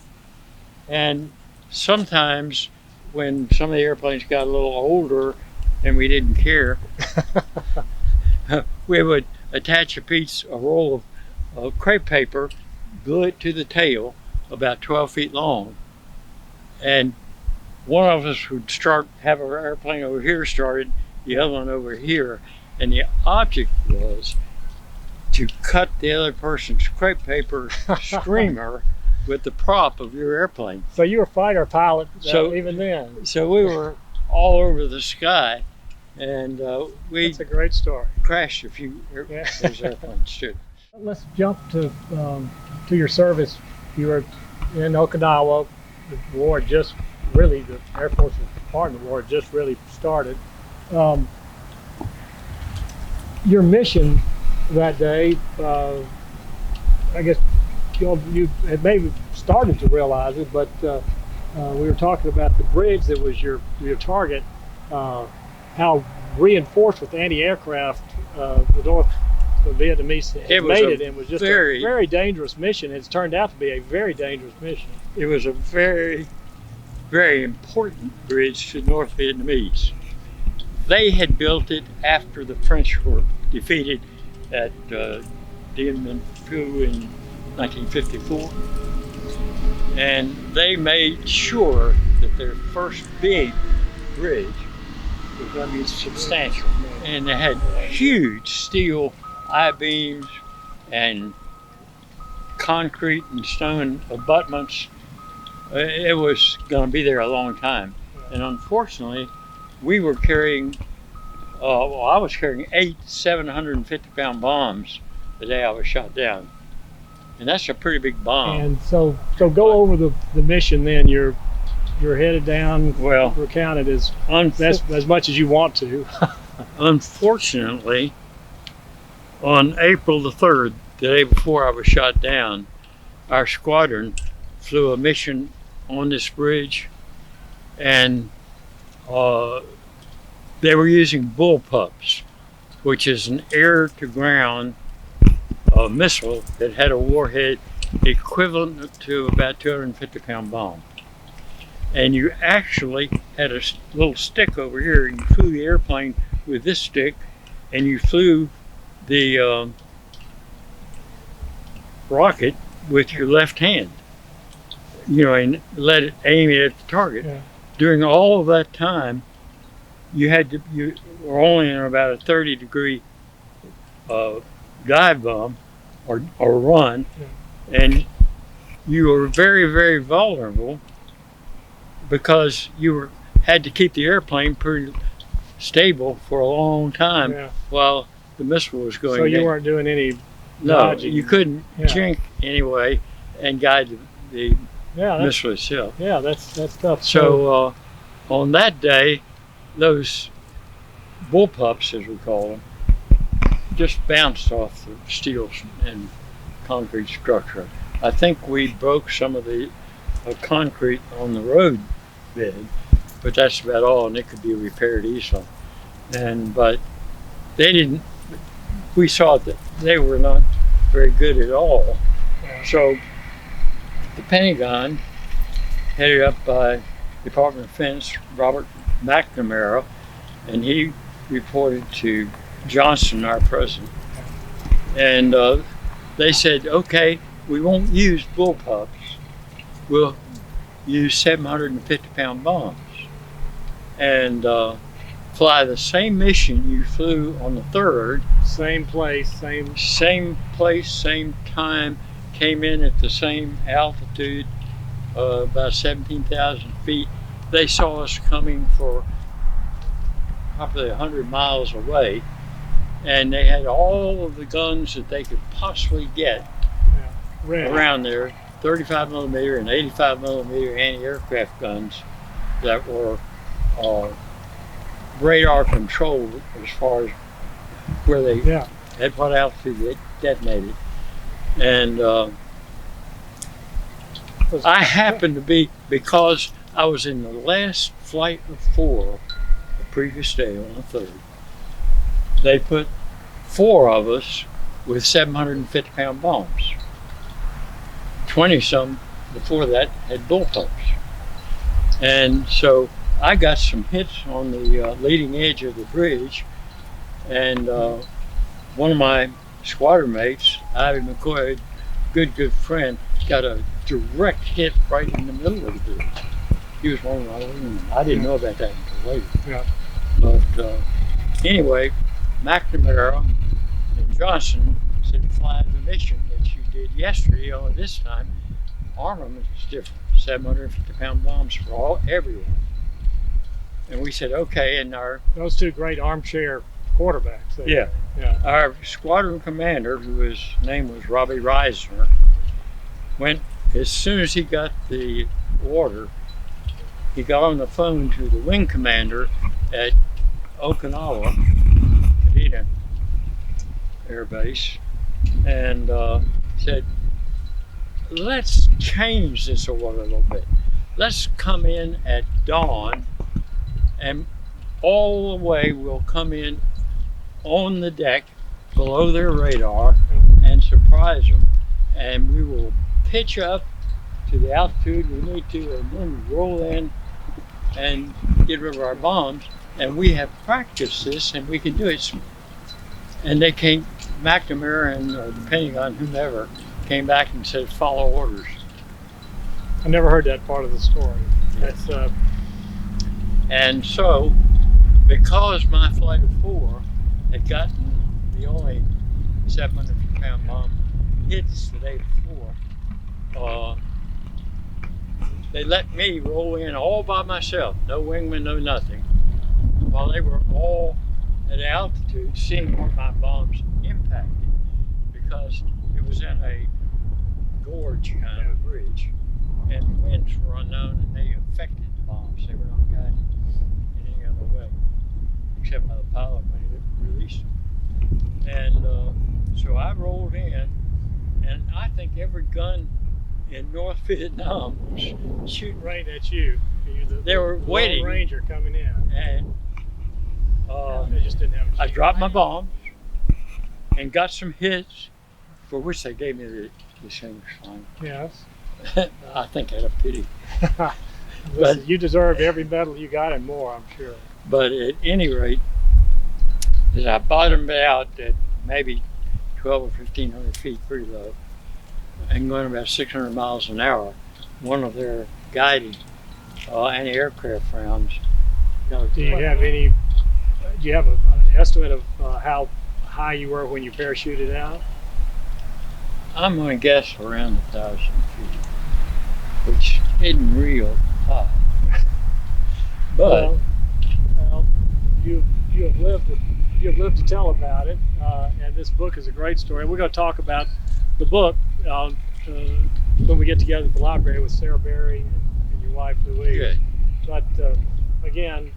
And sometimes when some of the airplanes got a little older and we didn't care, we would attach a roll of crepe paper, glue it to the tail about 12 feet long, and one of us would have our airplane over here started, the other one over here, and the object was to cut the other person's crepe paper streamer with the prop of your airplane. So you were a fighter pilot So- even then. So we were all over the sky, and we That's a great story. crashed a few Yeah. those airplanes too. Let's jump to your service. You were in Okinawa. The war just really, the Air Force was part of the war, just really started. Your mission that day, I guess you had maybe started to realize it, but we were talking about the bridge that was your target, how reinforced with anti-aircraft the North Vietnamese had It was made a it, and was just very- a very dangerous mission. It's turned out to be a very dangerous mission. It was a very, very important bridge to North Vietnamese. They had built it after the French were defeated at Dien Bien Phu in 1954. And they made sure that their first big bridge was going to be substantial. And they had huge steel I-beams and concrete and stone abutments. It was going to be there a long time. And unfortunately, we were carrying, I was carrying 8 750-pound bombs the day I was shot down. And that's a pretty big bomb. And so go over the mission then. You're headed down. Well, Recount it as much as you want to. unfortunately, on April the 3rd, the day before I was shot down, our squadron flew a mission on this bridge, and they were using bullpups, which is an air-to-ground missile that had a warhead equivalent to about 250-pound bomb. And you actually had a little stick over here, and you flew the airplane with this stick, and you flew the rocket with your left hand, and let it aim it at the target. Yeah. During all of that time, you were only in about a 30-degree dive bomb or run, and you were very, very vulnerable because you had to keep the airplane pretty stable for a long time Yeah. while the missile was going So you down. weren't doing any No, dodging. you couldn't Yeah. jink anyway and guide the Yeah, that's, missile itself. yeah, that's tough. So on that day, those bullpups, as we call them, just bounced off the steel and concrete structure. I think we broke some of the concrete on the road bed, but that's about all, and it could be repaired easily. But they didn't. We saw that they were not very good at all. So the Pentagon, headed up by Department of Defense Robert McNamara, and he reported to Johnson, our president, and they said, okay, we won't use bullpups, we'll use 750-pound bombs. And fly the same mission you flew on the 3rd. Same place, Same place, same time, came in at the same altitude, about 17,000 feet. They saw us coming for probably 100 miles away, and they had all of the guns that they could possibly get around there, 35 millimeter and 85 millimeter anti-aircraft guns that were radar controlled as far as where they at what altitude they detonated. And I happened to be, because I was in the last flight of 4 the previous day on the 3rd, they put 4 of us with 750-pound bombs. 20-some before that had bullpups. And so I got some hits on the leading edge of the bridge, and one of my squadron mates, Ivy McCoy, good friend, got a direct hit right in the middle of the bridge. He was one of my wingmen. I didn't know about that until later. Yeah. But anyway, McNamara and Johnson said, fly the mission that you did yesterday, only this time armament is different. 750-pound bombs for everyone. And we said, okay, and those 2 great armchair quarterbacks. Yeah. Our squadron commander, his name was Robbie Reisner, went, as soon as he got the order, he got on the phone to the wing commander at Okinawa, Kadena Air Base, and said, let's change this order a little bit. Let's come in at dawn, and all the way we'll come in on the deck below their radar and surprise them, and we will pitch up to the altitude we need to, and then roll in and get rid of our bombs. And we have practiced this, and we can do it. And they came, McNamara and depending on whomever, came back and said, follow orders. I never heard that part of the story. That's and so, because my flight of 4 had gotten the only 750-pound bomb hits the day before, they let me roll in all by myself, no wingman, no nothing, while they were all at altitude seeing where my bombs impacted, because it was in a gorge kind of bridge, and the winds were unknown, and they affected the bombs. They were not guided in any other way, except by the pilot when he released them. And so I rolled in, and I think every gun in North Vietnam was shooting right at you. They were waiting. Ranger coming in. And they just didn't have I dropped my bombs and got some hits, for which they gave me the Distinguished Flying. Yes. I think out of pity. Listen, you deserved every medal you got and more, I'm sure. But at any rate, as I bottomed out at maybe 12 or 1,500 feet, pretty low, and going about 600 miles an hour, one of their guided anti-aircraft rounds. Do you have an estimate of how high you were when you parachuted out? I'm going to guess around 1,000 feet, which isn't real high. But well, you have lived to tell about it, and this book is a great story. We're going to talk about the book when we get together at the library with Sarah Berry and your wife Louise. Good. But again,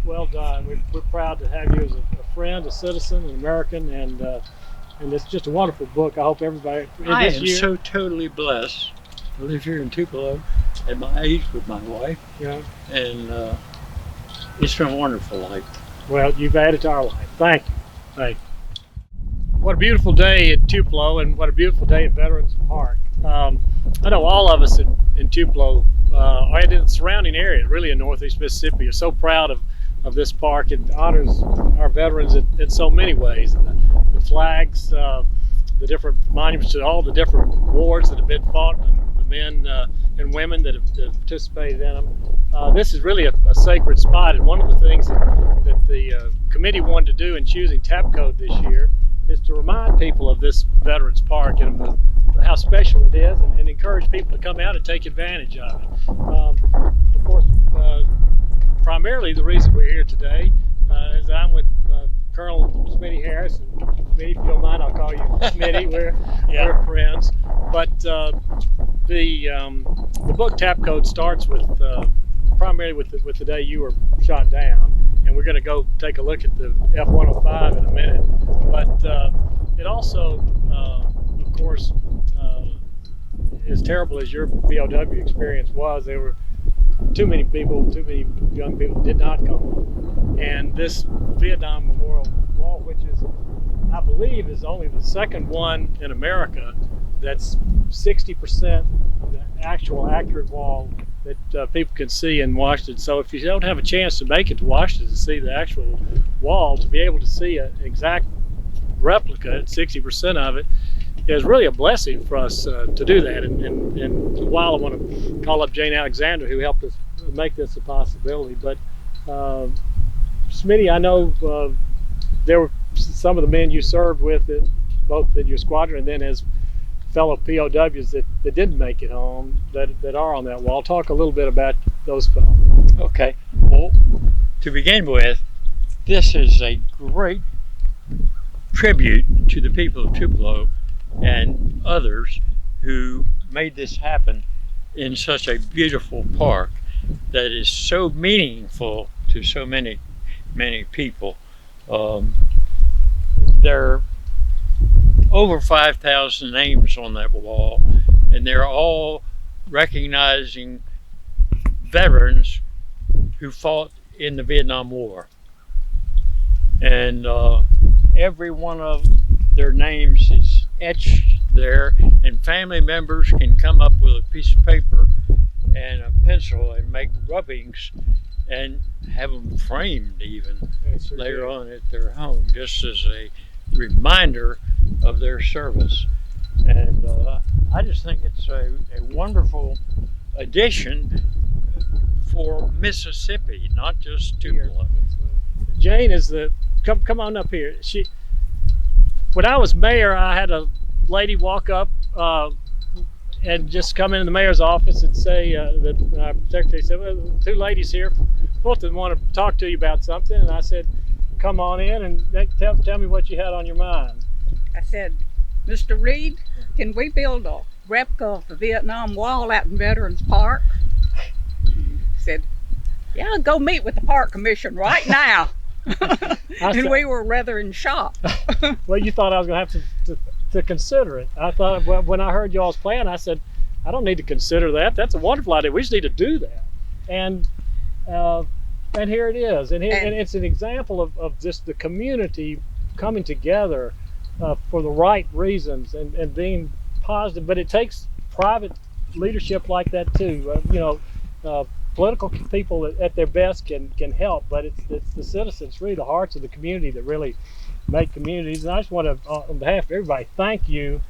well done. We're proud to have you as a friend, a citizen, an American, and it's just a wonderful book. I hope everybody. I am so totally blessed to live here in Tupelo at my age with my wife. Yeah. And it's been a wonderful life. Well, you've added to our life. Thank you. Thank you. What a beautiful day in Tupelo, and what a beautiful day at Veterans Park. I know all of us in Tupelo and in the surrounding area, really in Northeast Mississippi, are so proud of this park. It honors our veterans in so many ways. And the flags, the different monuments to all the different wars that have been fought, and men and women that have participated in them. This is really a sacred spot, and one of the things that the committee wanted to do in choosing Tap Code this year is to remind people of this Veterans Park and how special it is, and encourage people to come out and take advantage of it. Of course, primarily the reason we're here today is I'm with Colonel Smitty Harris. And Smitty, if you don't mind, I'll call you Smitty. We're friends. But the book Tap Code starts with primarily with the day you were shot down, and we're going to go take a look at the F-105 in a minute. But it also, of course, as terrible as your VOW experience was, there were too many young people did not come home. And this Vietnam Memorial Wall, which is, I believe, is only the second one in America that's 60% of the actual accurate wall that people can see in Washington. So if you don't have a chance to make it to Washington to see the actual wall, to be able to see an exact replica at 60% of it is really a blessing for us to do that. And while I want to call up Jane Alexander, who helped us make this a possibility. But Smitty, I know there were some of the men you served with, both in your squadron and then as fellow POWs that didn't make it home, that are on that wall. Talk a little bit about those folks. Okay, well, to begin with, this is a great tribute to the people of Tupelo and others who made this happen in such a beautiful park that is so meaningful to so many people. There are over 5,000 names on that wall, and they're all recognizing veterans who fought in the Vietnam War. And every one of their names is etched there, and family members can come up with a piece of paper and a pencil and make rubbings and have them framed even later on at their home, just as a reminder of their service. And I just think it's a wonderful addition for Mississippi, not just Tupelo. Jane is come on up here. When I was mayor, I had a lady walk up and just come into the mayor's office and say that our secretary said, well, two ladies here, both of them want to talk to you about something. And I said, come on in and tell me what you had on your mind. I said, Mr. Reed, can we build a replica of the Vietnam Wall out in Veterans Park? He said, yeah, go meet with the Park Commission right now. And we were rather in shock. Well, you thought I was going to have to consider it. I thought, well, when I heard y'all's plan, I said, I don't need to consider that. That's a wonderful idea. We just need to do that. And here it is. And it's an example of just the community coming together for the right reasons and being positive. But it takes private leadership like that too. Political people at their best can help, but it's the citizens, really the hearts of the community that really make communities. And I just want to, on behalf of everybody, thank you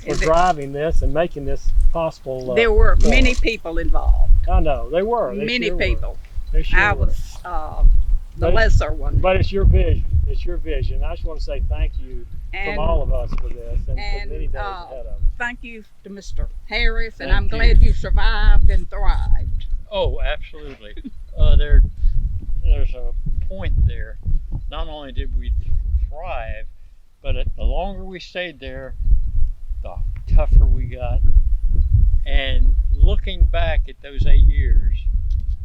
for driving this and making this possible. There were many people involved. I know, they were. Many people. They sure I was the lesser one. But it's your vision. It's your vision. I just want to say thank you from all of us for this and for many days ahead of us. Thank you to Mr. Harris, and I'm glad you survived and thrived. Oh, absolutely. There's a point there. Not only did we thrive, but the longer we stayed there, the tougher we got. And looking back at those 8 years,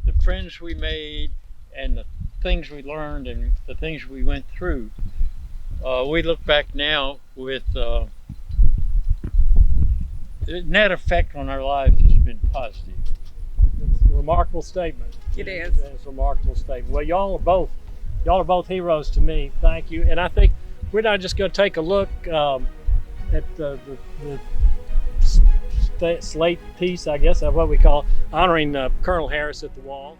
the friends we made and the things we learned and the things we went through, we look back now with the net effect on our lives has been positive. It's a remarkable statement. It is. It's a remarkable statement. Well, y'all are both heroes to me. Thank you. And I think we're not just going to take a look at the slate piece, I guess, of what we call honoring Colonel Harris at the wall.